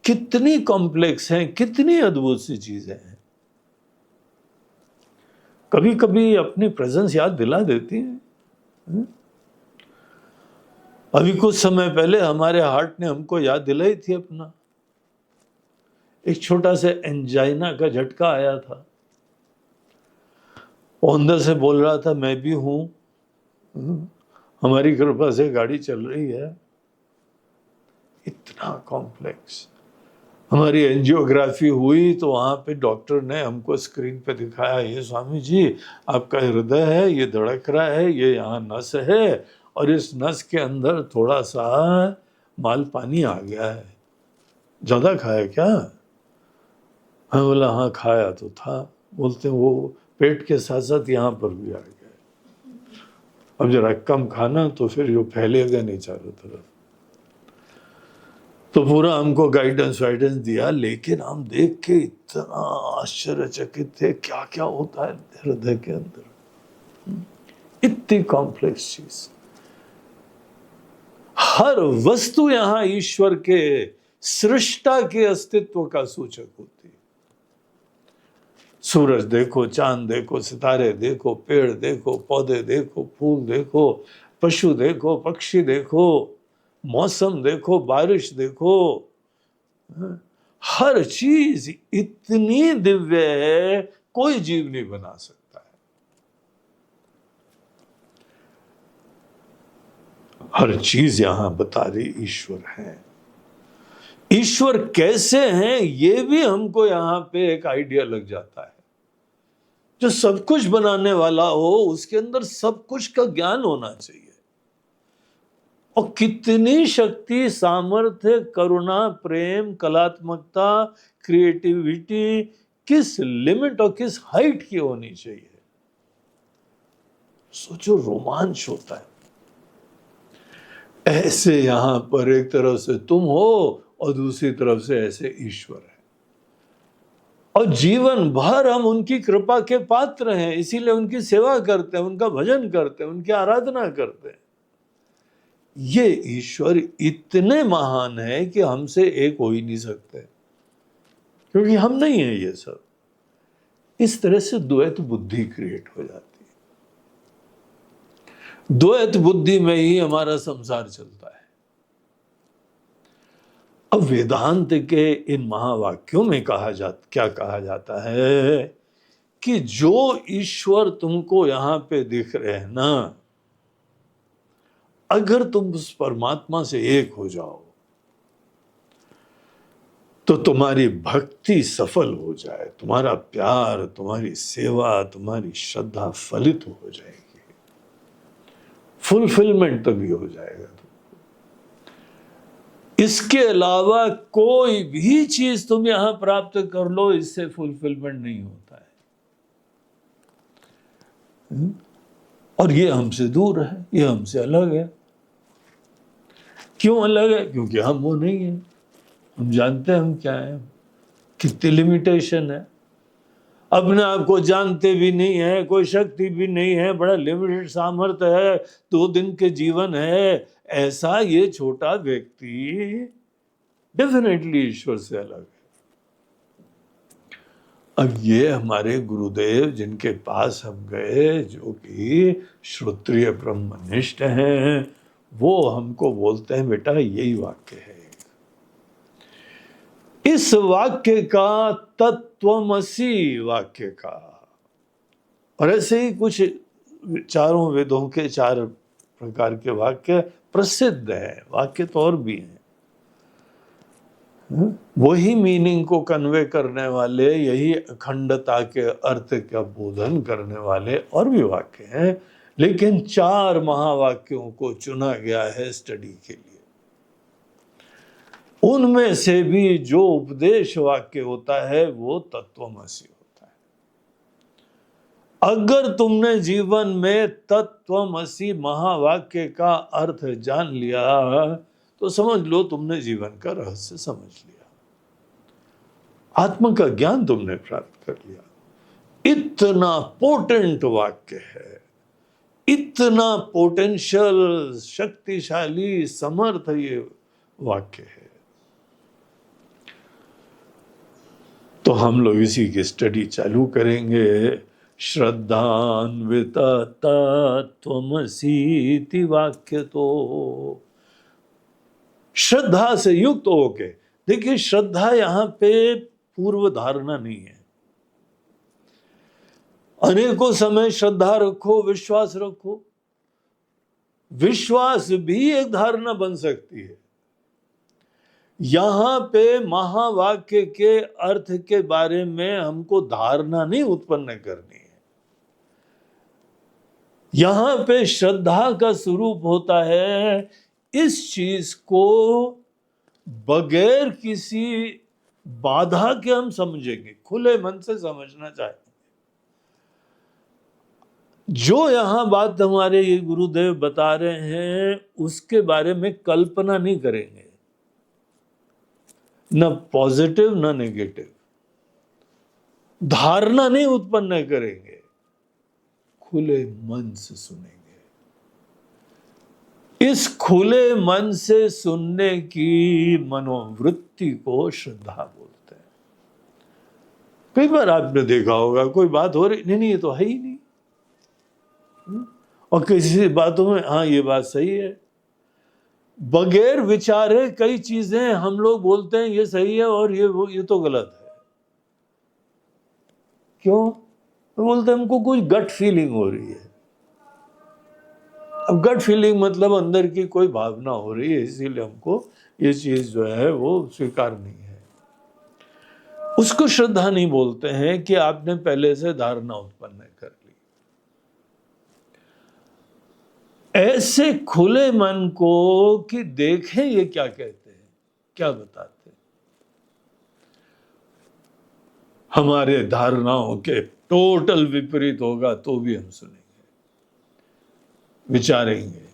Speaker 1: कितनी कॉम्प्लेक्स हैं, कितनी अद्भुत सी चीजें हैं। कभी कभी अपनी प्रेजेंस याद दिला देती है। अभी कुछ समय पहले हमारे हार्ट ने हमको याद दिलाई थी अपना, एक छोटा सा एंजाइना का झटका आया था, वो अंदर से बोल रहा था मैं भी हूं, हमारी कृपा से गाड़ी चल रही है। इतना कॉम्प्लेक्स। हमारी एंजियोग्राफी हुई तो वहाँ पे डॉक्टर ने हमको स्क्रीन पे दिखाया, ये स्वामी जी आपका हृदय है, ये धड़क रहा है, ये यहाँ नस है और इस नस के अंदर थोड़ा सा माल पानी आ गया है, ज़्यादा खाया क्या? मैं बोला हाँ खाया तो था। बोलते वो पेट के साथ साथ यहाँ पर भी आ गया, अब जरा कम खाना तो फिर जो फैलेगा नहीं चारों तरफ। तो पूरा हमको गाइडेंस वाइडेंस दिया, लेकिन हम देख के इतना आश्चर्यचकित थे क्या क्या होता है हृदय के अंदर, इतनी कॉम्प्लेक्स चीज। हर वस्तु यहां ईश्वर के सृष्टा के अस्तित्व का सूचक होती है। सूरज देखो, चांद देखो, सितारे देखो, पेड़ देखो, पौधे देखो, फूल देखो, पशु देखो, पक्षी देखो, मौसम देखो, बारिश देखो, हर चीज इतनी दिव्य है कोई जीव नहीं बना सकता है। हर चीज यहां बता रही ईश्वर है। ईश्वर कैसे हैं ये भी हमको यहां पे एक आइडिया लग जाता है। जो सब कुछ बनाने वाला हो उसके अंदर सब कुछ का ज्ञान होना चाहिए, और कितनी शक्ति, सामर्थ्य, करुणा, प्रेम, कलात्मकता, क्रिएटिविटी किस लिमिट और किस हाइट की होनी चाहिए। सोचो, रोमांच होता है। ऐसे यहां पर एक तरफ से तुम हो और दूसरी तरफ से ऐसे ईश्वर है, और जीवन भर हम उनकी कृपा के पात्र हैं, इसीलिए उनकी सेवा करते हैं, उनका भजन करते हैं, उनकी आराधना करते हैं। ये ईश्वर इतने महान है कि हमसे एक हो ही नहीं सकते, क्योंकि हम नहीं है ये सब। इस तरह से द्वैत बुद्धि क्रिएट हो जाती है। द्वैत बुद्धि में ही हमारा संसार चलता है। अब वेदांत के इन महावाक्यों में क्या कहा जाता है कि जो ईश्वर तुमको यहां पे दिख रहे हैं ना, अगर तुम उस परमात्मा से एक हो जाओ तो तुम्हारी भक्ति सफल हो जाए, तुम्हारा प्यार, तुम्हारी सेवा, तुम्हारी श्रद्धा फलित हो जाएगी, फुलफिलमेंट तभी हो जाएगा। इसके अलावा कोई भी चीज तुम यहां प्राप्त कर लो, इससे फुलफिलमेंट नहीं होता है। और ये हमसे दूर है, ये हमसे अलग है। क्यों अलग है? क्योंकि हम वो नहीं है। हम जानते हैं हम क्या है, कितनी लिमिटेशन है। अपने आप को जानते भी नहीं है, कोई शक्ति भी नहीं है, बड़ा लिमिटेड सामर्थ्य है, 2 दिन के जीवन है, ऐसा ये छोटा व्यक्ति डेफिनेटली ईश्वर से अलग है। अब ये हमारे गुरुदेव जिनके पास हम गए, जो कि श्रोत्रिय ब्रह्मनिष्ठ हैं, वो हमको बोलते हैं बेटा यही वाक्य है। इस वाक्य का, तत्त्वमसि वाक्य का, और ऐसे ही कुछ चारों वेदों के 4 प्रकार के वाक्य प्रसिद्ध है। वाक्य तो और भी हैं, वही मीनिंग को कन्वे करने वाले, यही अखंडता के अर्थ का बोधन करने वाले और भी वाक्य हैं, लेकिन 4 महावाक्यों को चुना गया है स्टडी के लिए। उनमें से भी जो उपदेश वाक्य होता है वो तत्त्वमसि होता है। अगर तुमने जीवन में तत्त्वमसि महावाक्य का अर्थ जान लिया तो समझ लो तुमने जीवन का रहस्य समझ लिया, आत्मा का ज्ञान तुमने प्राप्त कर लिया। इतना पोटेंट वाक्य है, इतना पोटेंशियल, शक्तिशाली, समर्थ ये वाक्य है। तो हम लोग इसी की स्टडी चालू करेंगे। श्रद्धान्वित तत्त्वमसीति वाक्य, तो श्रद्धा से युक्त होके, देखिए श्रद्धा यहां पे पूर्व धारणा नहीं है। अनेकों समय श्रद्धा रखो, विश्वास रखो, विश्वास भी एक धारणा बन सकती है। यहां पे महावाक्य के अर्थ के बारे में हमको धारणा नहीं उत्पन्न करनी है। यहां पे श्रद्धा का स्वरूप होता है इस चीज को बगैर किसी बाधा के हम समझेंगे, खुले मन से समझना चाहिए। जो यहां बात हमारे ये गुरुदेव बता रहे हैं उसके बारे में कल्पना नहीं करेंगे, न पॉजिटिव न नेगेटिव, धारणा नहीं उत्पन्न करेंगे, खुले मन से सुनेंगे। इस खुले मन से सुनने की मनोवृत्ति को श्रद्धा बोलते हैं। कई बार आपने देखा होगा कोई बात हो रही, नहीं ये तो है ही नहीं, और किसी बातों में हाँ ये बात सही है, बगैर विचारे कई चीजें हम लोग बोलते हैं ये सही है और ये तो गलत है। क्यों? तो बोलते हैं हमको कोई गट फीलिंग हो रही है। अब गट फीलिंग मतलब अंदर की कोई भावना हो रही है, इसीलिए हमको ये चीज जो है वो स्वीकार नहीं है। उसको श्रद्धा नहीं बोलते हैं कि आपने पहले से धारणा उत्पन्न कर ली। ऐसे खुले मन को कि देखें ये क्या कहते हैं, क्या बताते हैं, हमारे धारणाओं के टोटल विपरीत होगा तो भी हम सुनेंगे, विचारेंगे।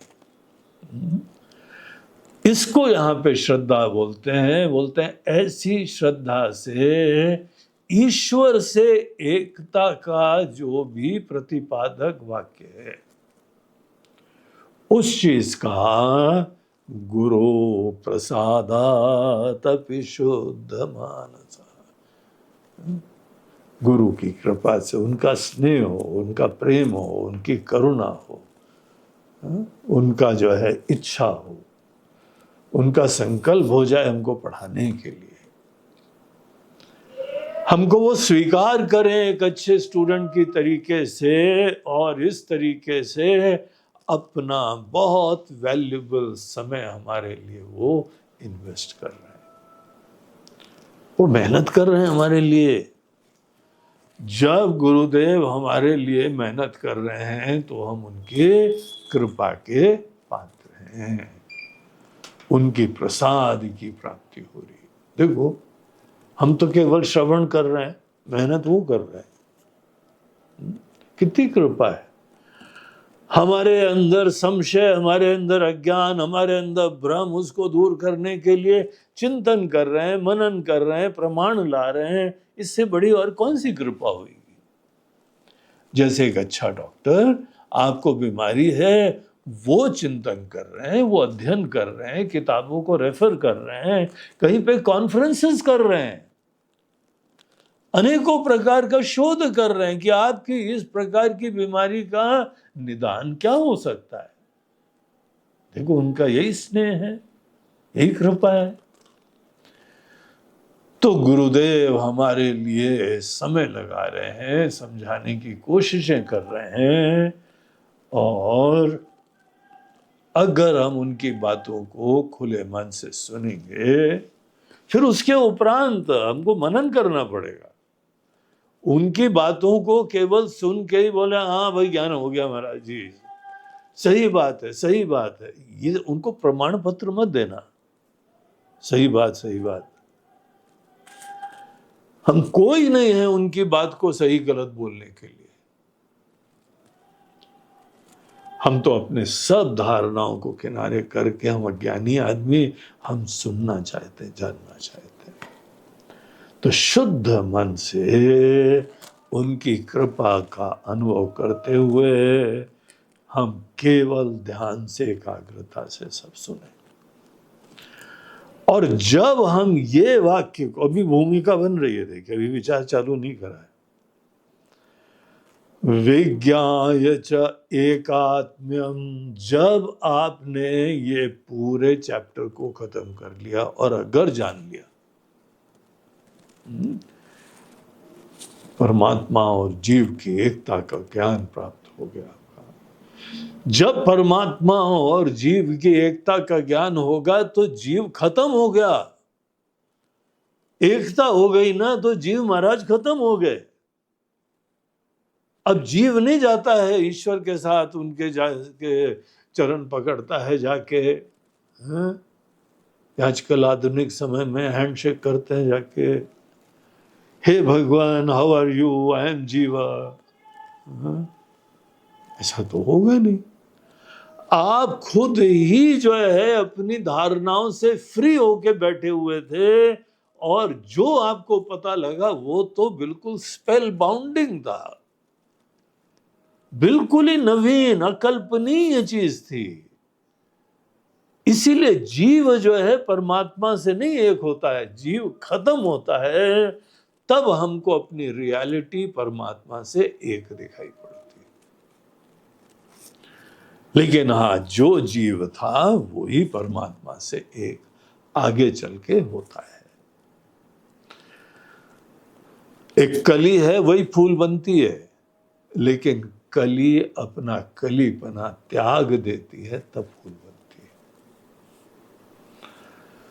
Speaker 1: इसको यहां पे श्रद्धा बोलते हैं ऐसी श्रद्धा से ईश्वर से एकता का जो भी प्रतिपादक वाक्य है उस चीज का गुरु प्रसादात् अपि शुद्ध मानसा, गुरु की कृपा से उनका स्नेह हो, उनका प्रेम हो, उनकी करुणा हो, उनका जो है इच्छा हो, उनका संकल्प हो जाए हमको पढ़ाने के लिए, हमको वो स्वीकार करें एक अच्छे स्टूडेंट की तरीके से, और इस तरीके से अपना बहुत वैल्यूबल समय हमारे लिए वो इन्वेस्ट कर रहे हैं, वो मेहनत कर रहे हैं हमारे लिए। जब गुरुदेव हमारे लिए मेहनत कर रहे हैं तो हम उनके कृपा के पात्र हैं, उनकी प्रसाद की प्राप्ति हो रही है। देखो हम तो केवल श्रवण कर रहे हैं, मेहनत वो कर रहे हैं, कितनी कृपा है। हमारे अंदर संशय, हमारे अंदर अज्ञान, हमारे अंदर भ्रम, उसको दूर करने के लिए चिंतन कर रहे हैं, मनन कर रहे हैं, प्रमाण ला रहे हैं। इससे बड़ी और कौन सी कृपा होगी। जैसे एक अच्छा डॉक्टर, आपको बीमारी है, वो चिंतन कर रहे हैं, वो अध्ययन कर रहे हैं, किताबों को रेफर कर रहे हैं, कहीं पे कॉन्फ्रेंसेस कर रहे हैं, अनेकों प्रकार का शोध कर रहे हैं कि आपकी इस प्रकार की बीमारी का निदान क्या हो सकता है। देखो उनका यही स्नेह है, यही कृपा है। तो गुरुदेव हमारे लिए समय लगा रहे हैं, समझाने की कोशिशें कर रहे हैं, और अगर हम उनकी बातों को खुले मन से सुनेंगे, फिर उसके उपरांत हमको मनन करना पड़ेगा। उनकी बातों को केवल सुन के ही बोले हाँ भाई ज्ञान हो गया महाराज जी, सही बात है, सही बात है, ये उनको प्रमाण पत्र मत देना, सही बात, सही बात। हम कोई नहीं है उनकी बात को सही गलत बोलने के लिए। हम तो अपने सब धारणाओं को किनारे करके, हम अज्ञानी आदमी, हम सुनना चाहते हैं, जानना चाहते हैं। तो शुद्ध मन से उनकी कृपा का अनुभव करते हुए हम केवल ध्यान से, एकाग्रता से सब सुने। और जब हम ये वाक्य को, अभी भूमिका बन रही है, देखिए अभी विचार चालू नहीं करा है, विज्ञाय च एकात्म्यम, जब आपने ये पूरे चैप्टर को खत्म कर लिया और अगर जान लिया परमात्मा और जीव की एकता का ज्ञान प्राप्त हो गया। जब परमात्मा और जीव की एकता का ज्ञान होगा तो जीव खत्म हो गया, एकता हो गई ना तो जीव महाराज खत्म हो गए। अब जीव नहीं जाता है ईश्वर के साथ उनके जाके चरण पकड़ता है जाके, हाँ? आजकल आधुनिक समय में हैंडशेक करते हैं जाके, हे भगवान how are you, I am Jeeva. हाँ? ऐसा तो होगा नहीं। आप खुद ही जो है अपनी धारणाओं से फ्री होके बैठे हुए थे, और जो आपको पता लगा वो तो बिल्कुल स्पेल बाउंडिंग था, बिल्कुल ही नवीन अकल्पनीय चीज थी। इसीलिए जीव जो है परमात्मा से नहीं एक होता है, जीव खत्म होता है तब हमको अपनी रियलिटी परमात्मा से एक दिखाई पड़ती है। लेकिन हाँ, जो जीव था वो ही परमात्मा से एक आगे चल के होता है। एक कली है वही फूल बनती है, लेकिन कली अपना कलीपना त्याग देती है तब फूल बनती है।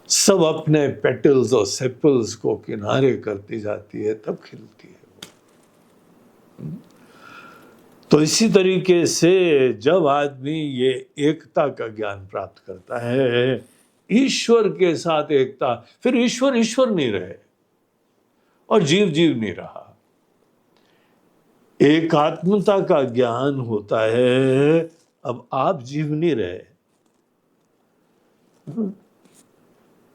Speaker 1: सब अपने पेटल्स और सेपल्स को किनारे करती जाती है तब खिलती है वो। तो इसी तरीके से जब आदमी ये एकता का ज्ञान प्राप्त करता है, ईश्वर के साथ एकता, फिर ईश्वर ईश्वर नहीं रहे और जीव जीव नहीं रहा। एकात्मता का ज्ञान होता है, अब आप जीव नहीं रहे।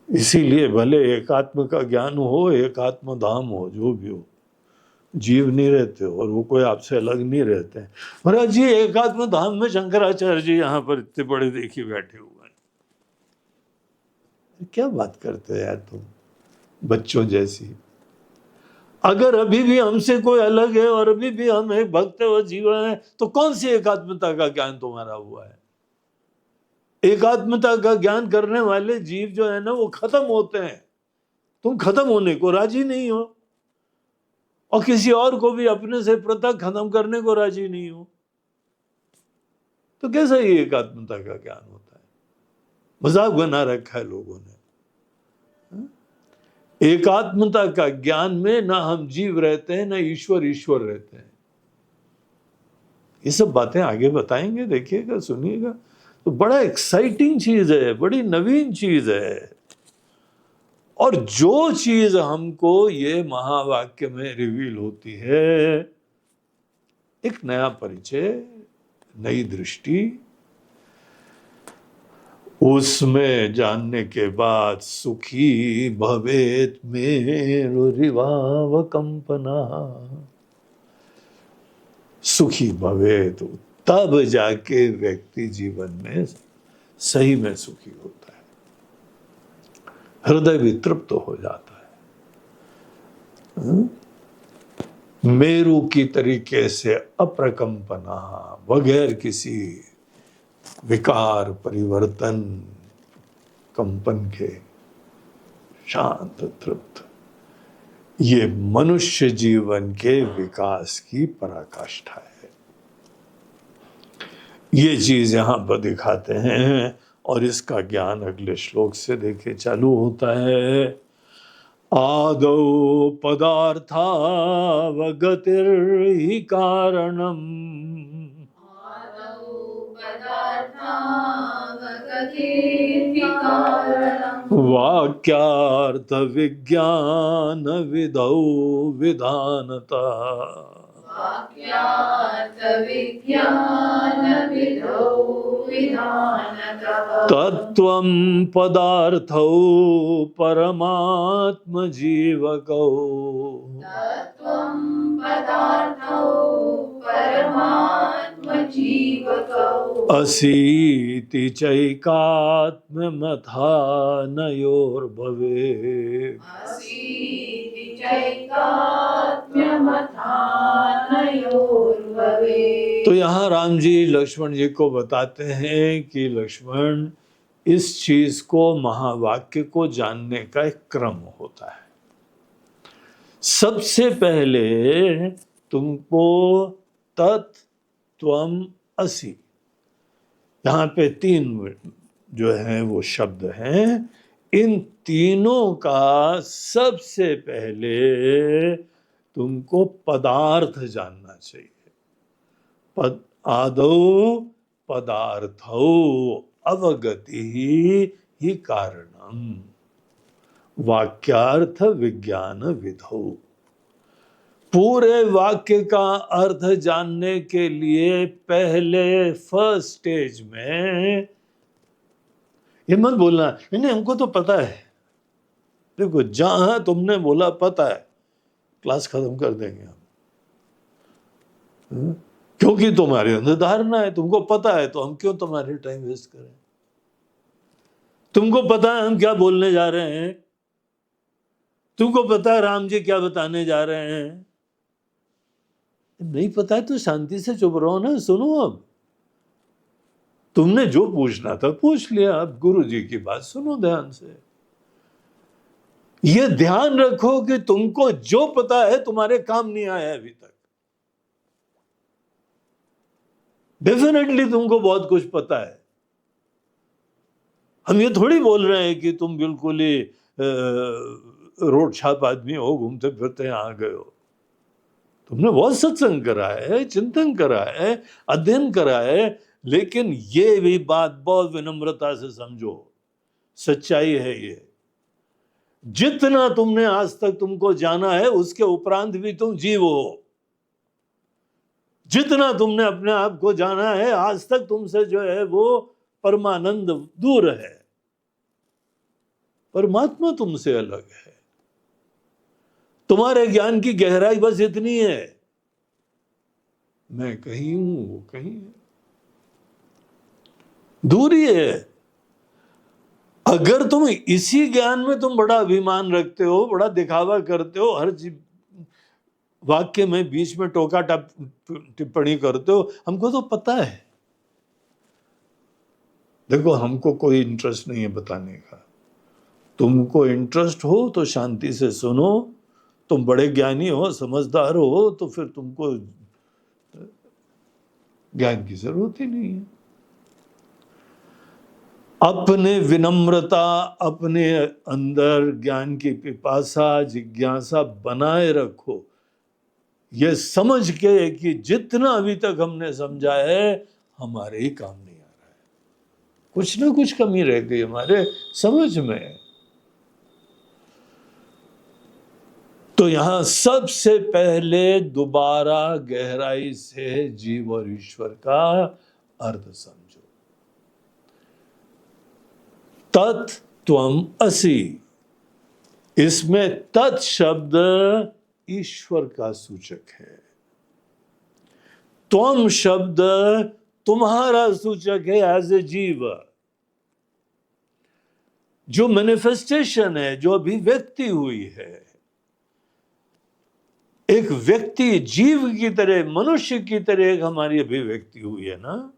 Speaker 1: इसीलिए भले एकात्म का ज्ञान हो, एकात्म धाम हो, जो भी हो, जीव नहीं रहते और वो कोई आपसे अलग नहीं रहते हैं। महाराज जी एकात्म धाम में शंकराचार्य जी यहाँ पर इतने बड़े देखिए बैठे हुए हैं, क्या बात करते हैं यार तुम, बच्चों जैसी। अगर अभी भी हमसे कोई अलग है और अभी भी हम एक भक्त व जीवन है, तो कौन सी एकात्मता का ज्ञान तुम्हारा हुआ है? एकात्मता का ज्ञान करने वाले जीव जो है ना वो खत्म होते हैं, तुम खत्म होने को राजी नहीं हो और किसी और को भी अपने से पृथक खत्म करने को राजी नहीं हो, तो कैसा ये एकात्मता का ज्ञान होता है? मजाक बना रखा है लोगों ने। एकात्मता का ज्ञान में ना हम जीव रहते हैं ना ईश्वर ईश्वर रहते हैं। ये सब बातें आगे बताएंगे, देखिएगा, सुनिएगा, तो बड़ा एक्साइटिंग चीज है, बड़ी नवीन चीज है। और जो चीज हमको ये महावाक्य में रिवील होती है, एक नया परिचय, नई दृष्टि, उसमें जानने के बाद सुखी भवेत मेरुरिवाव कंपना, सुखी भवेत, तब जाके व्यक्ति जीवन में सही में सुखी होता है, हृदय भी तृप्त हो जाता है। मेरु की तरीके से अप्रकंपना, बगैर किसी विकार परिवर्तन कंपन के, शांत तृप्त, ये मनुष्य जीवन के विकास की पराकाष्ठा है। ये चीज यहां पर दिखाते हैं और इसका ज्ञान अगले श्लोक से देखे चालू होता है। आदौ पदार्थावगतिर्हि कारणम् वाक्यार्थ विज्ञान विधौ विधानता तत्त्वं पदार्थौ परमात्म जीवकौ असीति चैकात्म्यमथानयोर्भवेत्। तो यहाँ राम जी लक्ष्मण जी को बताते हैं कि लक्ष्मण, इस चीज को, महावाक्य को जानने का एक क्रम होता है। सबसे पहले तुमको तत् त्वम असि, यहाँ पे तीन जो है वो शब्द हैं, इन तीनों का सबसे पहले तुमको पदार्थ जानना चाहिए। पद आदौ पदार्थौ अवगति ही कारणम वाक्यार्थ विज्ञान विधौ। पूरे वाक्य का अर्थ जानने के लिए पहले फर्स्ट स्टेज में ये मत बोलना नहीं हमको तो पता है। देखो जहां तुमने बोला पता है क्लास खत्म कर देंगे हम। क्योंकि तुम्हारे अंदर धारणा है, तुमको पता है, तो हम क्यों तुम्हारे टाइम वेस्ट करें। तुमको पता है हम क्या बोलने जा रहे हैं, तुमको पता है राम जी क्या बताने जा रहे हैं। नहीं पता है तो शांति से चुप रहो ना, सुनो। अब तुमने जो पूछना था पूछ लिया, अब गुरु जी की बात सुनो ध्यान से। ये ध्यान रखो कि तुमको जो पता है तुम्हारे काम नहीं आया अभी तक। डेफिनेटली तुमको बहुत कुछ पता है। हम ये थोड़ी बोल रहे हैं कि तुम बिल्कुल ही रोड छाप आदमी हो, घूमते फिरते आ गए हो। तुमने बहुत सत्संग करा है, चिंतन करा है, अध्ययन करा है, लेकिन ये भी बात बहुत विनम्रता से समझो, सच्चाई है ये। जितना तुमने आज तक तुमको जाना है उसके उपरांत भी तुम जीव हो। जितना तुमने अपने आप को जाना है आज तक तुमसे जो है वो परमानंद दूर है। परमात्मा तुमसे अलग है। तुम्हारे ज्ञान की गहराई बस इतनी है, मैं कहीं हूं वो कहीं है, दूरी है। अगर तुम इसी ज्ञान में तुम बड़ा अभिमान रखते हो, बड़ा दिखावा करते हो, हर वाक्य में बीच में टोका टिप्पणी करते हो, हमको तो पता है। देखो हमको कोई इंटरेस्ट नहीं है बताने का। तुमको इंटरेस्ट हो तो शांति से सुनो। तुम बड़े ज्ञानी हो, समझदार हो, तो फिर तुमको ज्ञान की जरूरत ही नहीं है। अपने विनम्रता, अपने अंदर ज्ञान की पिपासा, जिज्ञासा बनाए रखो, ये समझ के कि जितना अभी तक हमने समझा है हमारे ही काम नहीं आ रहा है, कुछ ना कुछ कमी रह गई हमारे समझ में। तो यहां सबसे पहले दोबारा गहराई से जीव और ईश्वर का अर्थ समझो। तत् त्वम असि, इसमें तत् शब्द ईश्वर का सूचक है, त्वम शब्द तुम्हारा सूचक है एज ए जीव। जो मैनिफेस्टेशन है, जो अभिव्यक्ति हुई है, एक व्यक्ति जीव की तरह, मनुष्य की तरह एक हमारी अभिव्यक्ति हुई है ना,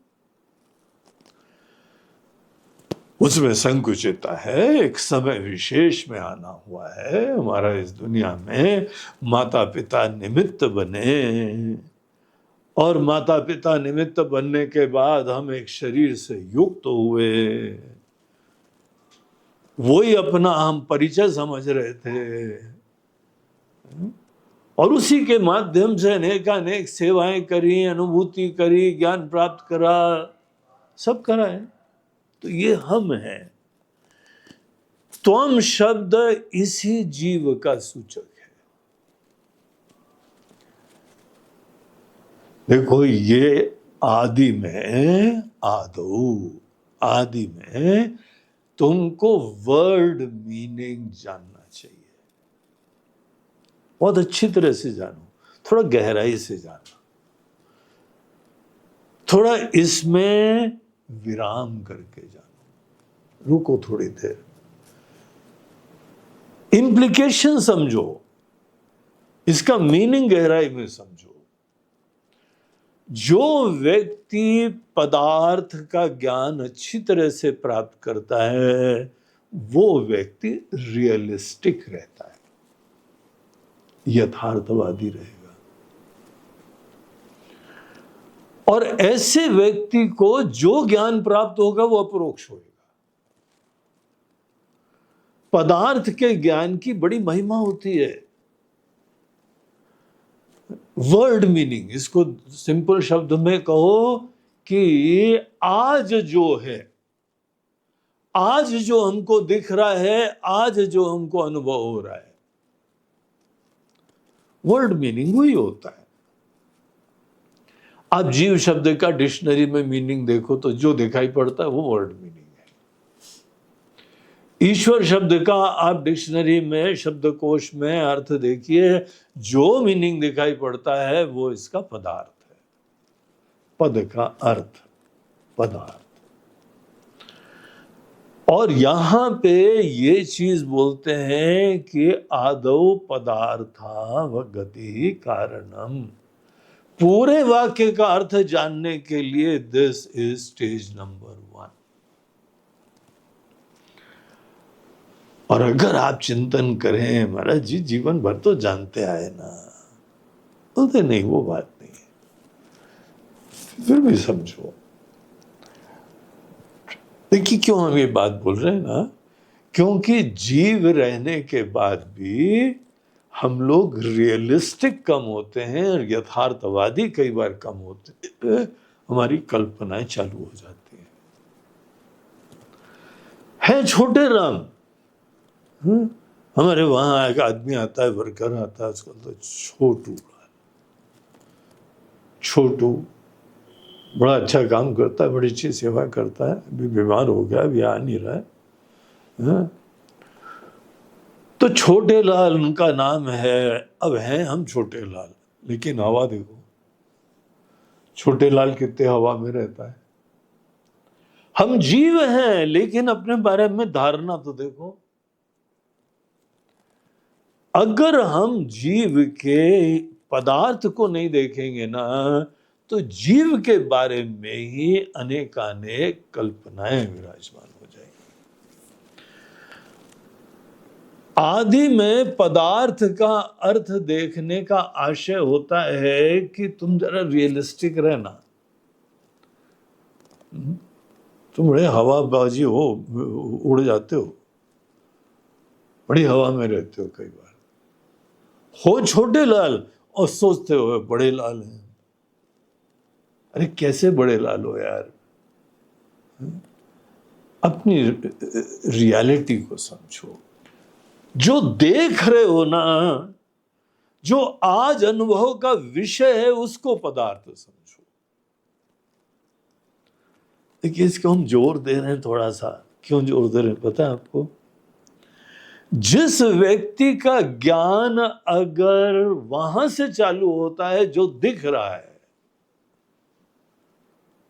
Speaker 1: उसमें संकुचितता है, एक समय विशेष में आना हुआ है। हमारा इस दुनिया में माता पिता निमित्त बने, और माता पिता निमित्त बनने के बाद हम एक शरीर से युक्त हुए। वही अपना हम परिचय समझ रहे थे, और उसी के माध्यम से अनेक सेवाएं करी, अनुभूति करी, ज्ञान प्राप्त करा, सब करा है। तो ये हम हैं। त्वम शब्द इसी जीव का सूचक है। देखो ये आदि में, आदि में तुमको वर्ड मीनिंग जानना चाहिए। बहुत अच्छी तरह से जानो, थोड़ा गहराई से जानो, थोड़ा इसमें विराम करके जानो, रुको थोड़ी देर, इंप्लीकेशन समझो, इसका मीनिंग गहराई में समझो। जो व्यक्ति पदार्थ का ज्ञान अच्छी तरह से प्राप्त करता है वो व्यक्ति रियलिस्टिक रहता है, यथार्थवादी रहेगा। और ऐसे व्यक्ति को जो ज्ञान प्राप्त होगा वो अपरोक्ष होगा। पदार्थ के ज्ञान की बड़ी महिमा होती है। वर्ड मीनिंग, इसको सिंपल शब्द में कहो कि आज जो है, आज जो हमको दिख रहा है, आज जो हमको अनुभव हो रहा है, वर्ड मीनिंग वही होता है। आप जीव शब्द का डिक्शनरी में मीनिंग देखो तो जो दिखाई पड़ता है वो वर्ड मीनिंग है। ईश्वर शब्द का आप डिक्शनरी में, शब्दकोश में अर्थ देखिए, जो मीनिंग दिखाई पड़ता है वो इसका पदार्थ है। पद का अर्थ, पदार्थ। और यहां पे ये चीज बोलते हैं कि आदौ पदार्था व गति कारणम। पूरे वाक्य का अर्थ जानने के लिए दिस इज स्टेज नंबर 1। और अगर आप चिंतन करें, महाराज जी जीवन भर तो जानते आए ना, बोलते नहीं वो बात नहीं है, फिर भी समझो। देखिए क्यों हम ये बात बोल रहे हैं ना, क्योंकि जीव रहने के बाद भी हम लोग रियलिस्टिक कम होते हैं और यथार्थवादी कई बार कम होते हैं। हमारी कल्पनाएं चालू हो जाती है छोटे राम। हमारे वहां एक आदमी आता है, वर्कर आता है, उसका तो छोटू, छोटू बड़ा अच्छा काम करता है, बड़ी अच्छी सेवा करता है, अभी बीमार हो गया, अभी आ नहीं रहा है। तो छोटे लाल उनका नाम है। अब हैं हम छोटे लाल, लेकिन हवा देखो, छोटे लाल कितने हवा में रहता है। हम जीव हैं, लेकिन अपने बारे में धारणा तो देखो। अगर हम जीव के पदार्थ को नहीं देखेंगे ना, तो जीव के बारे में ही अनेकानेक कल्पनाएं विराजमान हो जाएंगी। आदि में पदार्थ का अर्थ देखने का आशय होता है कि तुम जरा रियलिस्टिक रहना। तुम बड़े हवाबाजी हो, उड़ जाते हो, बड़ी हवा में रहते हो, कई बार हो छोटे लाल और सोचते हो बड़े लाल हैं। अरे कैसे बड़े लाल हो यार, अपनी रियलिटी को समझो। जो देख रहे हो ना, जो आज अनुभव का विषय है, उसको पदार्थ समझो। देखिए इसको हम जोर दे रहे हैं थोड़ा सा। क्यों जोर दे रहे हैं पता है आपको? जिस व्यक्ति का ज्ञान अगर वहां से चालू होता है जो दिख रहा है,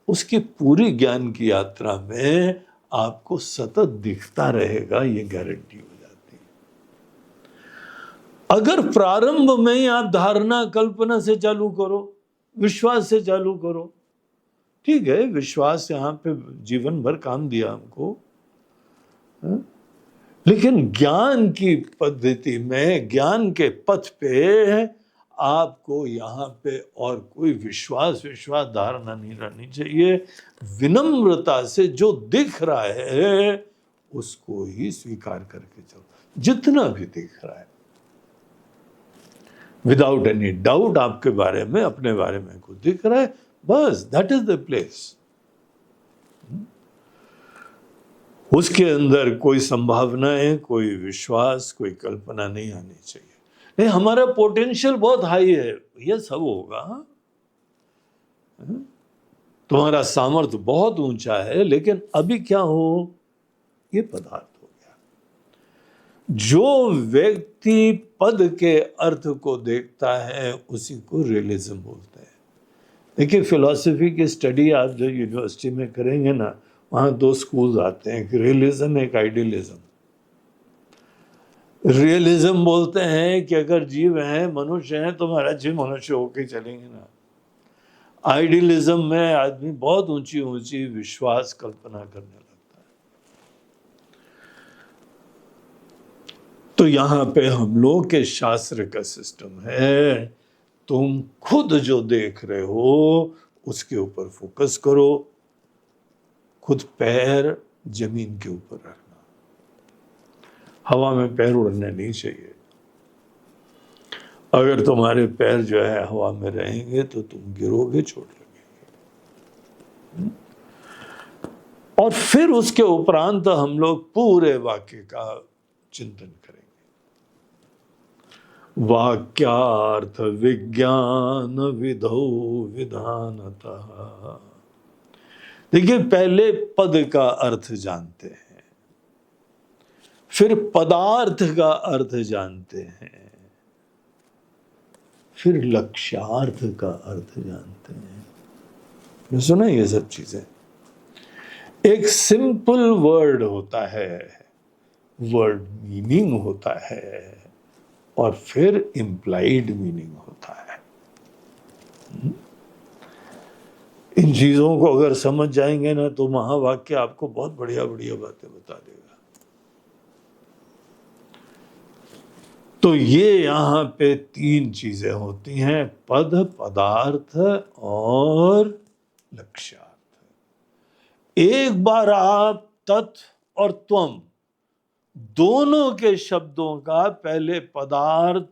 Speaker 1: उसकी पूरी ज्ञान की यात्रा में आपको सतत दिखता रहेगा, ये गारंटी हो जाती है। अगर प्रारंभ में ही आप धारणा कल्पना से चालू करो, विश्वास से चालू करो, ठीक है, विश्वास यहां पे जीवन भर काम दिया हमको, लेकिन ज्ञान की पद्धति में, ज्ञान के पथ पे आपको यहाँ पे और कोई विश्वास धारणा नहीं रहनी चाहिए। विनम्रता से जो दिख रहा है उसको ही स्वीकार करके चलो, जितना भी दिख रहा है, विदाउट एनी डाउट आपके बारे में, अपने बारे में कुछ दिख रहा है, बस दैट इज द प्लेस। उसके अंदर कोई संभावनाएं, कोई विश्वास, कोई कल्पना नहीं आनी चाहिए। नहीं, हमारा पोटेंशियल बहुत हाई है, ये सब होगा, तुम्हारा सामर्थ्य बहुत ऊंचा है, लेकिन अभी क्या हो, ये पदार्थ हो गया। जो व्यक्ति पद के अर्थ को देखता है उसी को रियलिज्म बोलते हैं। देखिए फिलॉसफी की स्टडी आप जो यूनिवर्सिटी में करेंगे ना, वहां दो स्कूल आते हैं, एक रियलिज्म, एक आइडियलिज्म। रियलिज्म बोलते हैं कि अगर जीव हैं, मनुष्य हैं, तो महाराज जी मनुष्य होके चलेंगे ना। आइडियलिज्म में आदमी बहुत ऊंची ऊंची विश्वास कल्पना करने लगता है। तो यहां पे हम लोग के शास्त्र का सिस्टम है, तुम खुद जो देख रहे हो उसके ऊपर फोकस करो, खुद पैर जमीन के ऊपर रखना, हवा में पैर उड़ने नहीं चाहिए। अगर तुम्हारे पैर जो है हवा में रहेंगे तो तुम गिरोगे, चोट लगेगी। और फिर उसके उपरांत हम लोग पूरे वाक्य का चिंतन करेंगे। वाक्यार्थ विज्ञान विधौ विधानतः। देखिए, पहले पद का अर्थ जानते हैं, फिर पदार्थ का अर्थ जानते हैं, फिर लक्ष्यार्थ का अर्थ जानते हैं। ये सुना ये सब चीजें। एक सिंपल वर्ड होता है, वर्ड मीनिंग होता है, और फिर इम्प्लाइड मीनिंग होता है। इन चीजों को अगर समझ जाएंगे ना तो महावाक्य आपको बहुत बढ़िया बढ़िया बातें बता देगा। तो ये यहां पे तीन चीजें होती हैं, पद, पदार्थ और लक्ष्यार्थ। एक बार आप तत् और त्वम दोनों के शब्दों का पहले पदार्थ,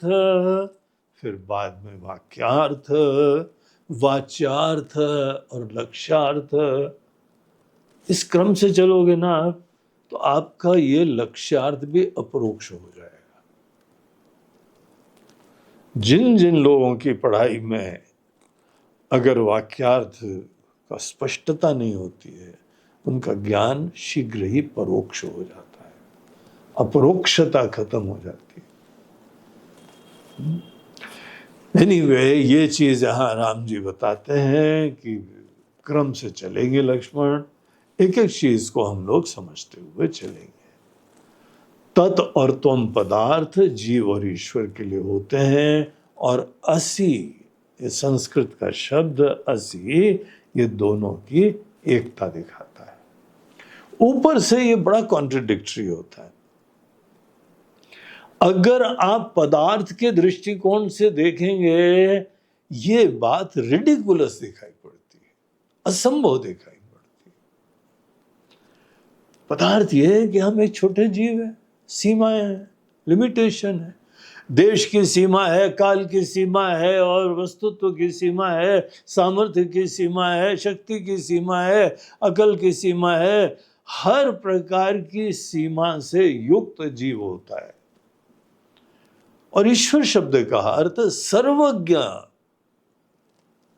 Speaker 1: फिर बाद में वाक्यार्थ, वाच्यार्थ और लक्ष्यार्थ, इस क्रम से चलोगे ना तो आपका ये लक्ष्यार्थ भी अपरोक्ष हो जाएगा। जिन जिन लोगों की पढ़ाई में अगर वाक्यार्थ का स्पष्टता नहीं होती है, उनका ज्ञान शीघ्र ही परोक्ष हो जाता है, अपरोक्षता खत्म हो जाती है। एनीवे, ये चीज यहां राम जी बताते हैं कि क्रम से चलेंगे लक्ष्मण, एक एक चीज को हम लोग समझते हुए चलेंगे। तत् और त्वम पदार्थ जीव और ईश्वर के लिए होते हैं, और असी, ये संस्कृत का शब्द असी, ये दोनों की एकता दिखाता है। ऊपर से ये बड़ा कॉन्ट्रडिक्टरी होता है। अगर आप पदार्थ के दृष्टिकोण से देखेंगे, ये बात रिडिकुलस दिखाई पड़ती है, असंभव दिखाई पड़ती है। पदार्थ ये है कि हम एक छोटे जीव है, सीमाएं हैं, लिमिटेशन है, देश की सीमा है, काल की सीमा है, और वस्तुत्व की सीमा है, सामर्थ्य की सीमा है, शक्ति की सीमा है, अकल की सीमा है, हर प्रकार की सीमा से युक्त जीव होता है। और ईश्वर शब्द का अर्थ सर्वज्ञ,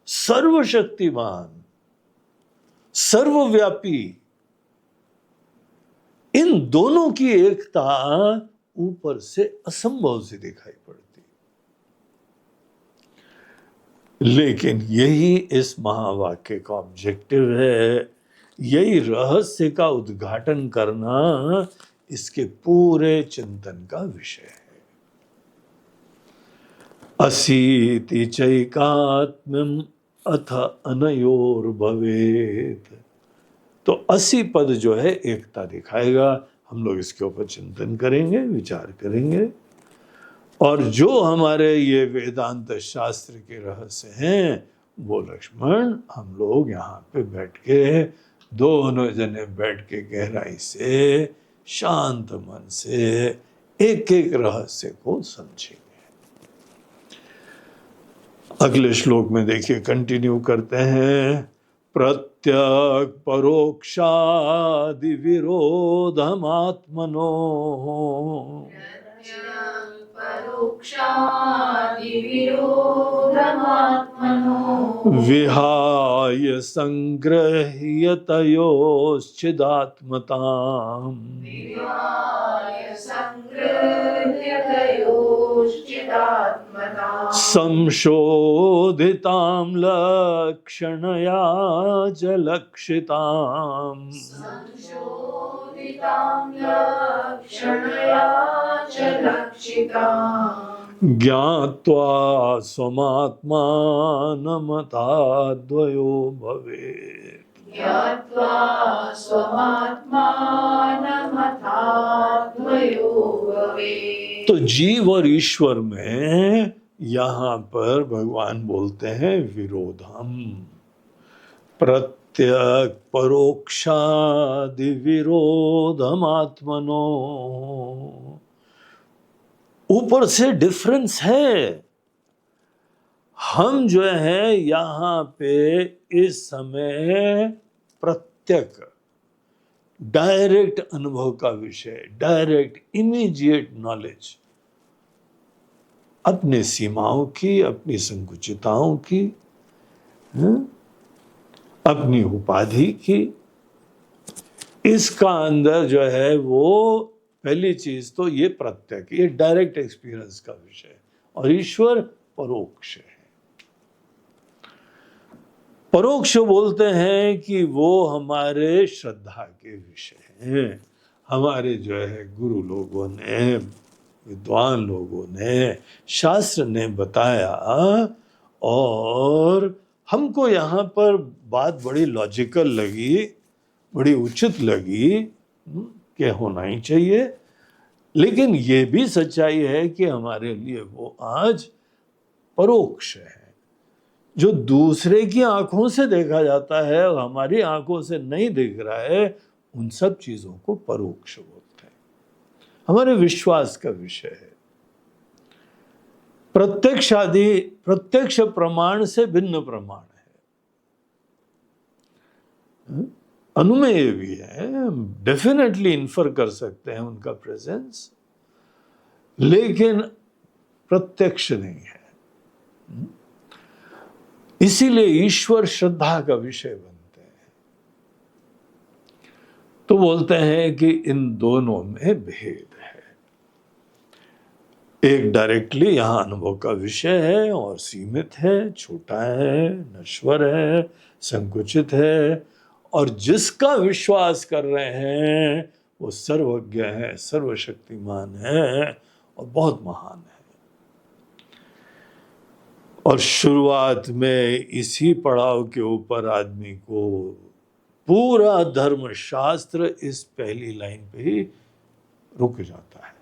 Speaker 1: सर्वशक्तिमान, सर्वव्यापी। इन दोनों की एकता ऊपर से असंभव से दिखाई पड़ती, लेकिन यही इस महावाक्य का ऑब्जेक्टिव है, यही रहस्य का उद्घाटन करना इसके पूरे चिंतन का विषय है। असीति चैकात्म्यम अथ अनयोर भवेत। तो असी पद जो है एकता दिखाएगा। हम लोग इसके ऊपर चिंतन करेंगे, विचार करेंगे, और जो हमारे ये वेदांत शास्त्र के रहस्य हैं वो लक्ष्मण हम लोग यहाँ पे बैठ के, दोनों जने बैठ के गहराई से, शांत मन से एक एक रहस्य को समझेंगे। अगले श्लोक में देखिए, कंटिन्यू करते हैं। प्रत्यक परोक्षादि विरोधमात्मनो विहाय संग्रह्यतयोश्चिदात्मताम् संशोधितां लक्षणया च लक्षिताम् ज्ञात्वा स्वमात्मानमताद्वयो भवेत्। तो जीव और ईश्वर में यहाँ पर भगवान बोलते हैं विरोधम, प्रत्यक परोक्षादि विरोधमात्मनो। ऊपर से डिफरेंस है। हम जो है यहां पे इस समय प्रत्यक्ष डायरेक्ट अनुभव का विषय, डायरेक्ट इमीडिएट नॉलेज, अपने सीमाओं की, अपनी संकुचिताओं की, अपनी उपाधि की, इसका अंदर जो है वो पहली चीज तो ये प्रत्यक्ष, ये डायरेक्ट एक्सपीरियंस का विषय है। और ईश्वर परोक्ष है। परोक्ष बोलते हैं कि वो हमारे श्रद्धा के विषय हैं। हमारे जो है गुरु लोगों ने, विद्वान लोगों ने, शास्त्र ने बताया, और हमको यहाँ पर बात बड़ी लॉजिकल लगी, बड़ी उचित लगी कि होना ही चाहिए। लेकिन ये भी सच्चाई है कि हमारे लिए वो आज परोक्ष है। जो दूसरे की आंखों से देखा जाता है और हमारी आंखों से नहीं दिख रहा है, उन सब चीजों को परोक्ष बोलते हैं। हमारे विश्वास का विषय है। प्रत्यक्ष प्रमाण से भिन्न प्रमाण है। अनुमेय भी है, डेफिनेटली इन्फर कर सकते हैं उनका प्रेजेंस, लेकिन प्रत्यक्ष नहीं है। इसीलिए ईश्वर श्रद्धा का विषय बनते हैं। तो बोलते हैं कि इन दोनों में भेद है। एक डायरेक्टली यहां अनुभव का विषय है और सीमित है, छोटा है, नश्वर है, संकुचित है, और जिसका विश्वास कर रहे हैं वो सर्वज्ञ है, सर्वशक्तिमान है और बहुत महान है। और शुरुआत में इसी पड़ाव के ऊपर आदमी को पूरा धर्म शास्त्र इस पहली लाइन पे ही रुक जाता है।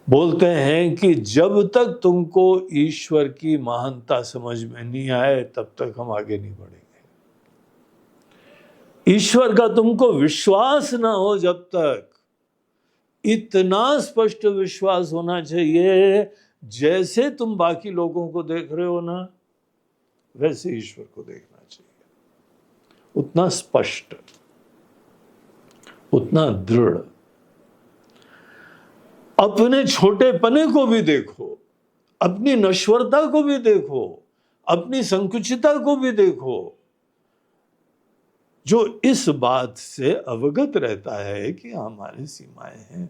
Speaker 1: बोलते हैं कि जब तक तुमको ईश्वर की महानता समझ में नहीं आए तब तक हम आगे नहीं बढ़ेंगे। ईश्वर का तुमको विश्वास ना हो जब तक, इतना स्पष्ट विश्वास होना चाहिए जैसे तुम बाकी लोगों को देख रहे हो ना, वैसे ईश्वर को देखना चाहिए। उतना स्पष्ट, उतना दृढ़। अपने छोटेपने को भी देखो, अपनी नश्वरता को भी देखो, अपनी संकुचिता को भी देखो। जो इस बात से अवगत रहता है कि हमारी सीमाएं हैं,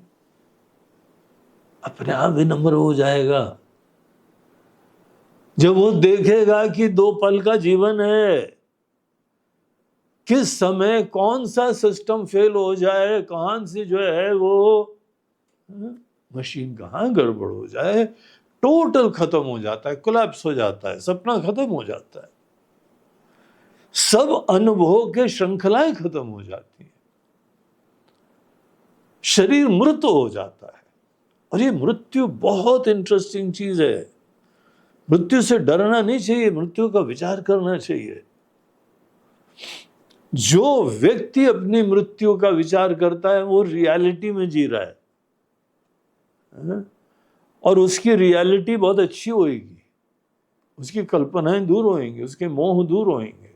Speaker 1: अपने आप विनम्र हो जाएगा। जब वो देखेगा कि 2 पल का जीवन है, किस समय कौन सा सिस्टम फेल हो जाए, कहां से जो है वो मशीन कहां गड़बड़ हो जाए, टोटल खत्म हो जाता है, कोलैप्स हो जाता है, सपना खत्म हो जाता है, सब अनुभव के श्रृंखलाएं खत्म हो जाती है, शरीर मृत हो जाता है। और ये मृत्यु बहुत इंटरेस्टिंग चीज है। मृत्यु से डरना नहीं चाहिए, मृत्यु का विचार करना चाहिए। जो व्यक्ति अपनी मृत्यु का विचार करता है वो रियलिटी में जी रहा है, और उसकी रियलिटी बहुत अच्छी होगी, उसकी कल्पनाएं दूर होंगी, उसके मोह दूर होंगे।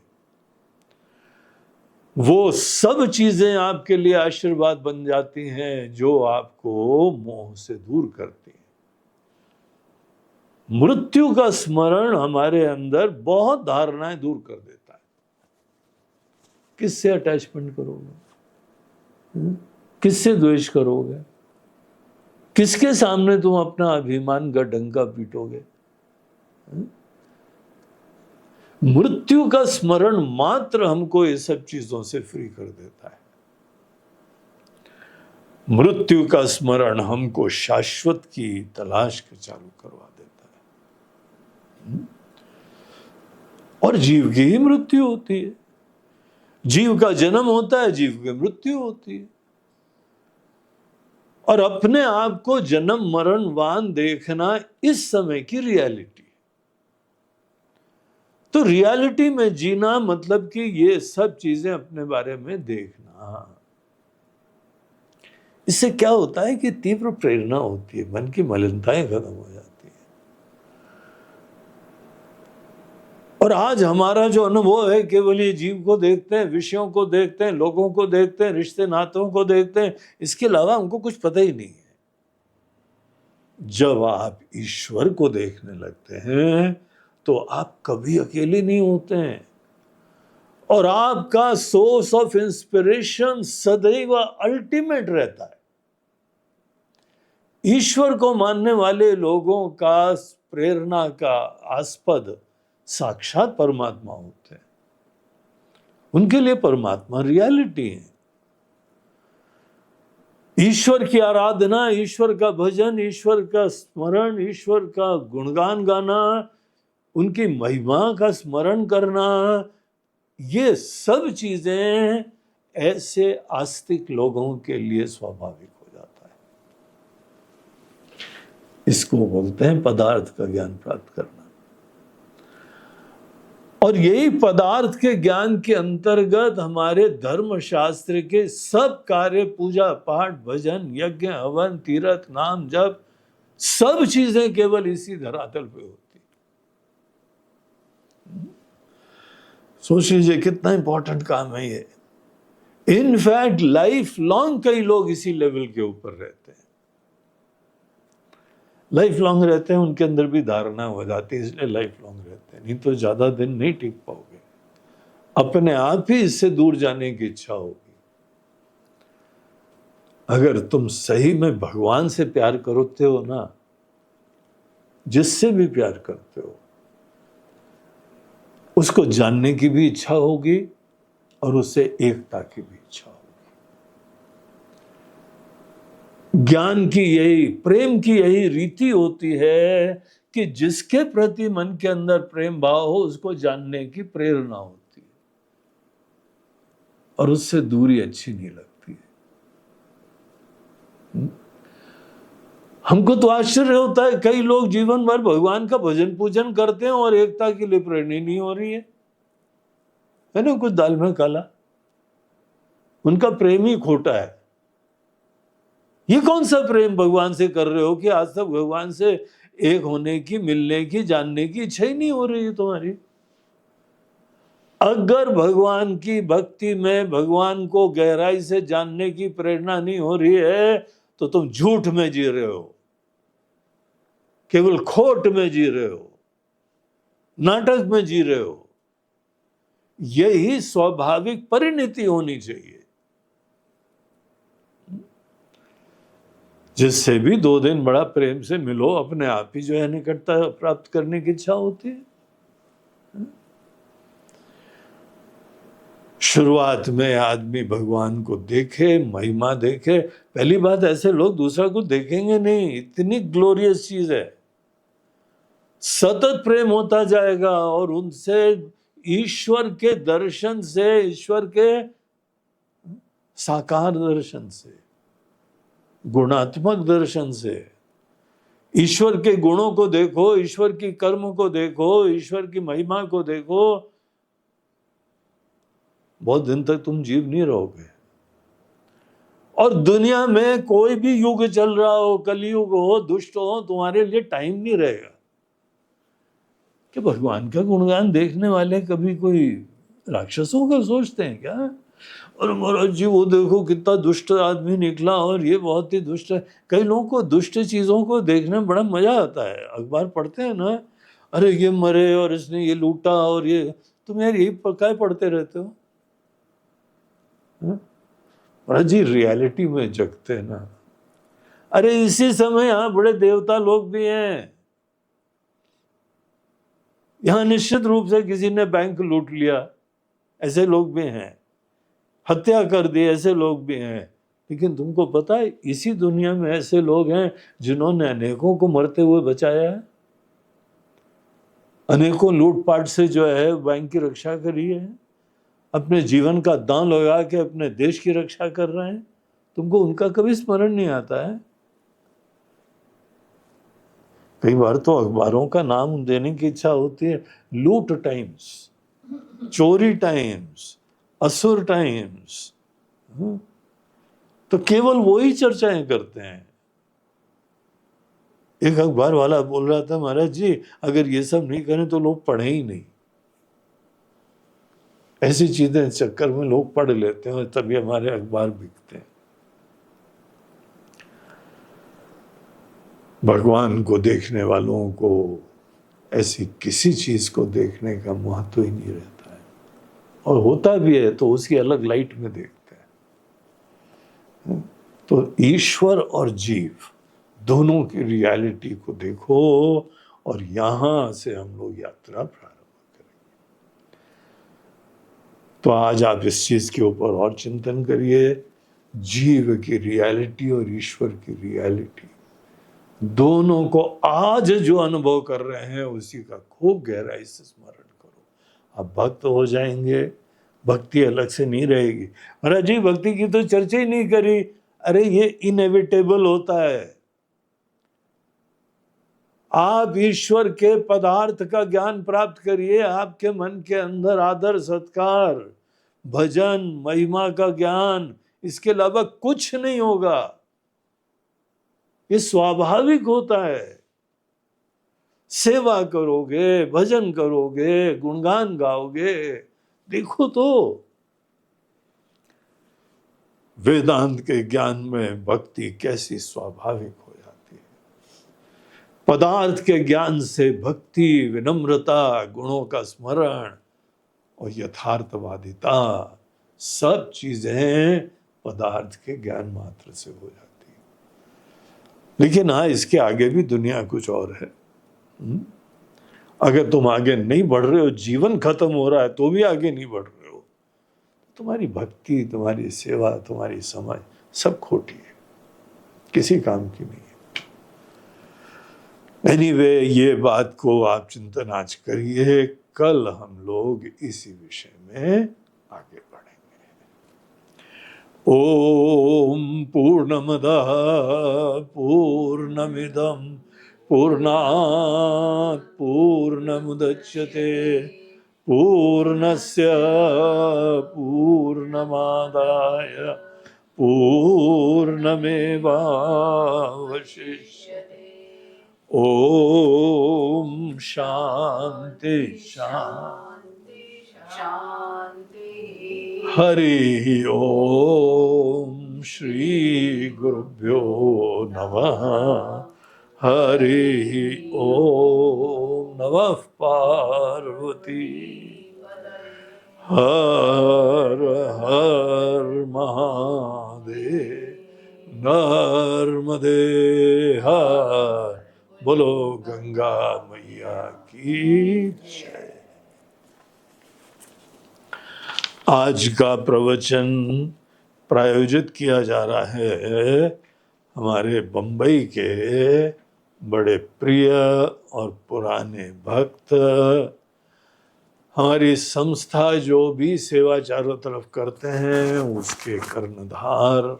Speaker 1: वो सब चीजें आपके लिए आशीर्वाद बन जाती हैं जो आपको मोह से दूर करती हैं। मृत्यु का स्मरण हमारे अंदर बहुत धारणाएं दूर कर देता है। किससे अटैचमेंट करोगे, किससे द्वेष करोगे, किसके सामने तुम अपना अभिमान का डंका पीटोगे। मृत्यु का स्मरण मात्र हमको ये सब चीजों से फ्री कर देता है। मृत्यु का स्मरण हमको शाश्वत की तलाश के चालू करवा देता है। और जीव की ही मृत्यु होती है। जीव का जन्म होता है, जीव की मृत्यु होती है। और अपने आप को जन्म मरणवान देखना इस समय की रियलिटी। तो रियलिटी में जीना मतलब कि ये सब चीजें अपने बारे में देखना। इससे क्या होता है कि तीव्र प्रेरणा होती है, मन की मलिनताएं खत्म हो जाती है। और आज हमारा जो अनुभव है केवल ये जीव को देखते हैं, विषयों को देखते हैं, लोगों को देखते हैं, रिश्ते नातों को देखते हैं, इसके अलावा हमको कुछ पता ही नहीं है। जब आप ईश्वर को देखने लगते हैं तो आप कभी अकेले नहीं होते हैं, और आपका सोर्स ऑफ इंस्पिरेशन सदैव अल्टीमेट रहता है। ईश्वर को मानने वाले लोगों का प्रेरणा का आस्पद साक्षात परमात्मा होते हैं। उनके लिए परमात्मा रियलिटी है। ईश्वर की आराधना, ईश्वर का भजन, ईश्वर का स्मरण, ईश्वर का गुणगान गाना, उनकी महिमा का स्मरण करना, ये सब चीजें ऐसे आस्तिक लोगों के लिए स्वाभाविक हो जाता है। इसको बोलते हैं पदार्थ का ज्ञान प्राप्त करना। और यही पदार्थ के ज्ञान के अंतर्गत हमारे धर्म शास्त्र के सब कार्य, पूजा पाठ, भजन, यज्ञ, हवन, तीर्थ, नाम जप, सब चीजें केवल इसी धरातल पे होती। सोच लीजिए कितना इंपॉर्टेंट काम है ये। इनफैक्ट लाइफ लॉन्ग कई लोग इसी लेवल के ऊपर रहते हैं, लाइफ लॉन्ग रहते हैं, उनके अंदर भी धारणा हो जाती है, इसलिए लाइफ लॉन्ग रहते हैं, नहीं तो ज्यादा दिन नहीं टिक पाओगे। अपने आप ही इससे दूर जाने की इच्छा होगी। अगर तुम सही में भगवान से प्यार करते हो ना, जिससे भी प्यार करते हो, उसको जानने की भी इच्छा होगी और उससे एकता की भी इच्छा होगी। ज्ञान की यही, प्रेम की यही रीति होती है कि जिसके प्रति मन के अंदर प्रेम भाव हो, उसको जानने की प्रेरणा होती है और उससे दूरी अच्छी नहीं लगती है। हमको तो आश्चर्य होता है, कई लोग जीवन भर भगवान का भजन पूजन करते हैं और एकता के लिए प्रेरणा नहीं हो रही है ना, कुछ दाल में काला, उनका प्रेम ही खोटा है। ये कौन सा प्रेम भगवान से कर रहे हो कि आज तक भगवान से एक होने की, मिलने की, जानने की इच्छा ही नहीं हो रही है तुम्हारी। अगर भगवान की भक्ति में भगवान को गहराई से जानने की प्रेरणा नहीं हो रही है तो तुम झूठ में जी रहे हो, केवल खोट में जी रहे हो, नाटक में जी रहे हो। यही स्वाभाविक परिणति होनी चाहिए। जिससे भी 2 दिन बड़ा प्रेम से मिलो, अपने आप ही जो है निकटता प्राप्त करने की इच्छा होती है। शुरुआत में आदमी भगवान को देखे, महिमा देखे। पहली बात, ऐसे लोग दूसरा को देखेंगे नहीं, इतनी ग्लोरियस चीज है। सतत प्रेम होता जाएगा और उनसे ईश्वर के दर्शन से, ईश्वर के साकार दर्शन से, गुणात्मक दर्शन से, ईश्वर के गुणों को देखो, ईश्वर की कर्म को देखो, ईश्वर की महिमा को देखो, बहुत दिन तक तुम जीव नहीं रहोगे। और दुनिया में कोई भी युग चल रहा हो, कलयुग हो, दुष्ट हो, तुम्हारे लिए टाइम नहीं रहेगा कि भगवान का गुणगान देखने वाले कभी कोई राक्षसों का सोचते हैं क्या? और महाराज जी वो देखो कितना दुष्ट आदमी निकला और ये बहुत ही दुष्ट है। कई लोगों को दुष्ट चीजों को देखने में बड़ा मजा आता है। अखबार पढ़ते हैं ना, अरे ये मरे और इसने ये लूटा और ये, तुम यार यही क्या पढ़ते रहते हो? महाराज जी रियलिटी में जगते हैं ना। अरे इसी समय यहाँ बड़े देवता लोग भी हैं। यहाँ निश्चित रूप से किसी ने बैंक लूट लिया, ऐसे लोग भी हैं। हत्या कर दी, ऐसे लोग भी हैं। लेकिन तुमको पता है इसी दुनिया में ऐसे लोग हैं जिन्होंने अनेकों को मरते हुए बचाया है, अनेकों लूटपाट से जो है बैंक की रक्षा करी है, अपने जीवन का दांव लगा के अपने देश की रक्षा कर रहे हैं। तुमको उनका कभी स्मरण नहीं आता है? कई बार तो अखबारों का नाम देने की इच्छा होती है, लूट टाइम्स, चोरी टाइम्स, असुर टाइम्स। तो केवल वो ही चर्चाएं करते हैं। एक अखबार वाला बोल रहा था, महाराज जी अगर ये सब नहीं करें तो लोग पढ़े ही नहीं। ऐसी चीजें चक्कर में लोग पढ़ लेते हैं और तभी हमारे अखबार बिकते हैं। भगवान को देखने वालों को ऐसी किसी चीज को देखने का महत्व ही नहीं रहता है, और होता भी है तो उसकी अलग लाइट में देखते हैं। तो ईश्वर और जीव दोनों की रियलिटी को देखो, और यहां से हम लोग यात्रा प्रारंभ करेंगे। तो आज आप इस चीज के ऊपर और चिंतन करिए। जीव की रियलिटी और ईश्वर की रियलिटी दोनों को आज जो अनुभव कर रहे हैं उसी का खूब गहराई से स्मरण करो। आप भक्त हो जाएंगे, भक्ति अलग से नहीं रहेगी। महाराज जी भक्ति की तो चर्चा ही नहीं करी। अरे ये इनएविटेबल होता है। आप ईश्वर के पदार्थ का ज्ञान प्राप्त करिए, आपके मन के अंदर आदर सत्कार, भजन, महिमा का ज्ञान, इसके अलावा कुछ नहीं होगा। ये स्वाभाविक होता है। सेवा करोगे, भजन करोगे, गुणगान गाओगे, देखो तो वेदांत के ज्ञान में भक्ति कैसी स्वाभाविक हो जाती है। पदार्थ के ज्ञान से भक्ति, विनम्रता, गुणों का स्मरण और यथार्थवादिता, सब चीजें पदार्थ के ज्ञान मात्र से हो जाती है। लेकिन हाँ, इसके आगे भी दुनिया कुछ और है। अगर तुम आगे नहीं बढ़ रहे हो, जीवन खत्म हो रहा है तो भी आगे नहीं बढ़ रहे हो, तुम्हारी भक्ति, तुम्हारी सेवा, तुम्हारी समझ सब खोटी है, किसी काम की नहीं है। एनीवे, ये बात को आप चिंतन आज करिए। कल हम लोग इसी विषय में आगे बढ़ेंगे। ओम पूर्णमदः पूर्णमिदं पूर्णात् पूर्णमुदच्यते पूर्णस्य पूर्णमादाय पूर्णमेवावशिष्यते। ओम शांति शांति
Speaker 2: शांति।
Speaker 1: हरि ओम श्री गुरुभ्यो नमः। हरि ओम नमः पार्वती हर हर महादेव। नर्मदे हर, बोलो गंगा मैया की जय। आज का प्रवचन प्रायोजित किया जा रहा है हमारे बंबई के बड़े प्रिय और पुराने भक्त, हमारी संस्था जो भी सेवा चारों तरफ करते हैं उसके कर्णधार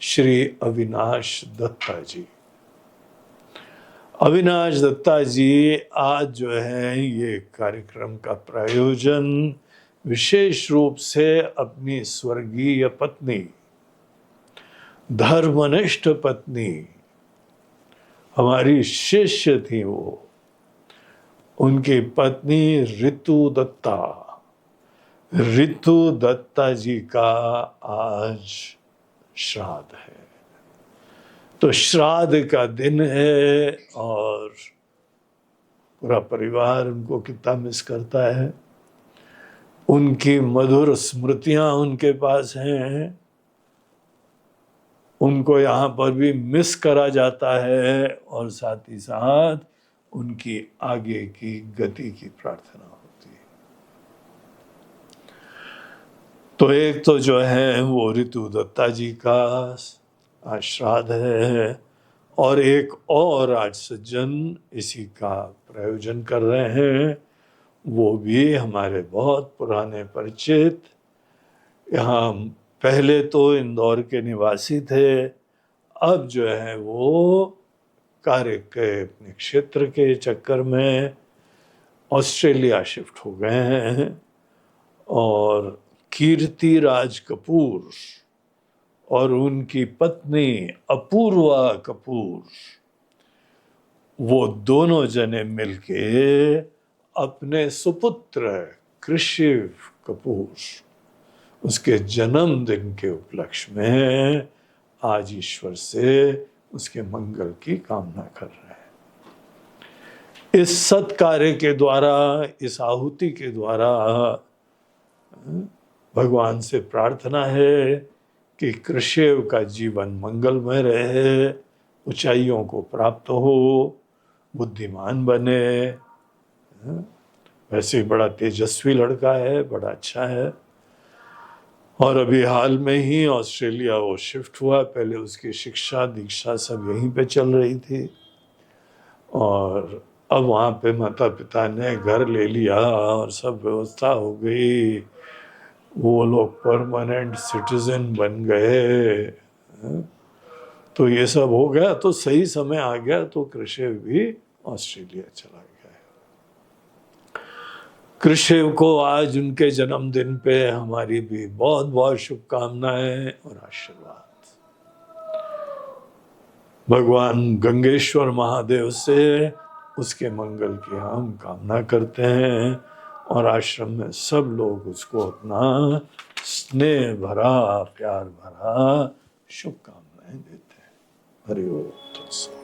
Speaker 1: श्री अविनाश दत्ता जी। अविनाश दत्ता जी आज जो है ये कार्यक्रम का प्रायोजन विशेष रूप से अपनी स्वर्गीय पत्नी, धर्मनिष्ठ पत्नी, हमारी शिष्य थी वो, उनकी पत्नी ऋतु दत्ता जी का आज श्राद्ध है। तो श्राद्ध का दिन है और पूरा परिवार उनको कितना मिस करता है। उनकी मधुर स्मृतियां उनके पास हैं, उनको यहाँ पर भी मिस करा जाता है और साथ ही साथ उनकी आगे की गति की प्रार्थना होती है। तो एक तो जो है वो ऋतु दत्ता जी का आज श्राद्ध है, और एक और आज सज्जन इसी का प्रायोजन कर रहे हैं, वो भी हमारे बहुत पुराने परिचित, यहाँ पहले तो इंदौर के निवासी थे, अब जो है वो कार्य के अपने क्षेत्र के चक्कर में ऑस्ट्रेलिया शिफ्ट हो गए हैं। और कीर्ति राज कपूर और उनकी पत्नी अपूर्वा कपूर, वो दोनों जने मिलके अपने सुपुत्र कृषिव कपूर उसके जन्मदिन के उपलक्ष्य में आज ईश्वर से उसके मंगल की कामना कर रहे हैं। इस सत्कार्य के द्वारा, इस आहुति के द्वारा भगवान से प्रार्थना है कि कृष्ण का जीवन मंगलमय रहे, ऊंचाइयों को प्राप्त हो, बुद्धिमान बने। वैसे बड़ा तेजस्वी लड़का है, बड़ा अच्छा है। और अभी हाल में ही ऑस्ट्रेलिया वो शिफ्ट हुआ। पहले उसकी शिक्षा दीक्षा सब यहीं पे चल रही थी, और अब वहाँ पे माता पिता ने घर ले लिया और सब व्यवस्था हो गई, वो लोग परमानेंट सिटीजन बन गए। तो ये सब हो गया, तो सही समय आ गया, तो कृष्ण भी ऑस्ट्रेलिया चला गया। कृष्ण को आज उनके जन्मदिन पे हमारी भी बहुत बहुत शुभकामनाएं और आशीर्वाद। भगवान गंगेश्वर महादेव से उसके मंगल की हम कामना करते हैं, और आश्रम में सब लोग उसको अपना स्नेह भरा, प्यार भरा शुभकामनाएं देते हैं। हरि ओम।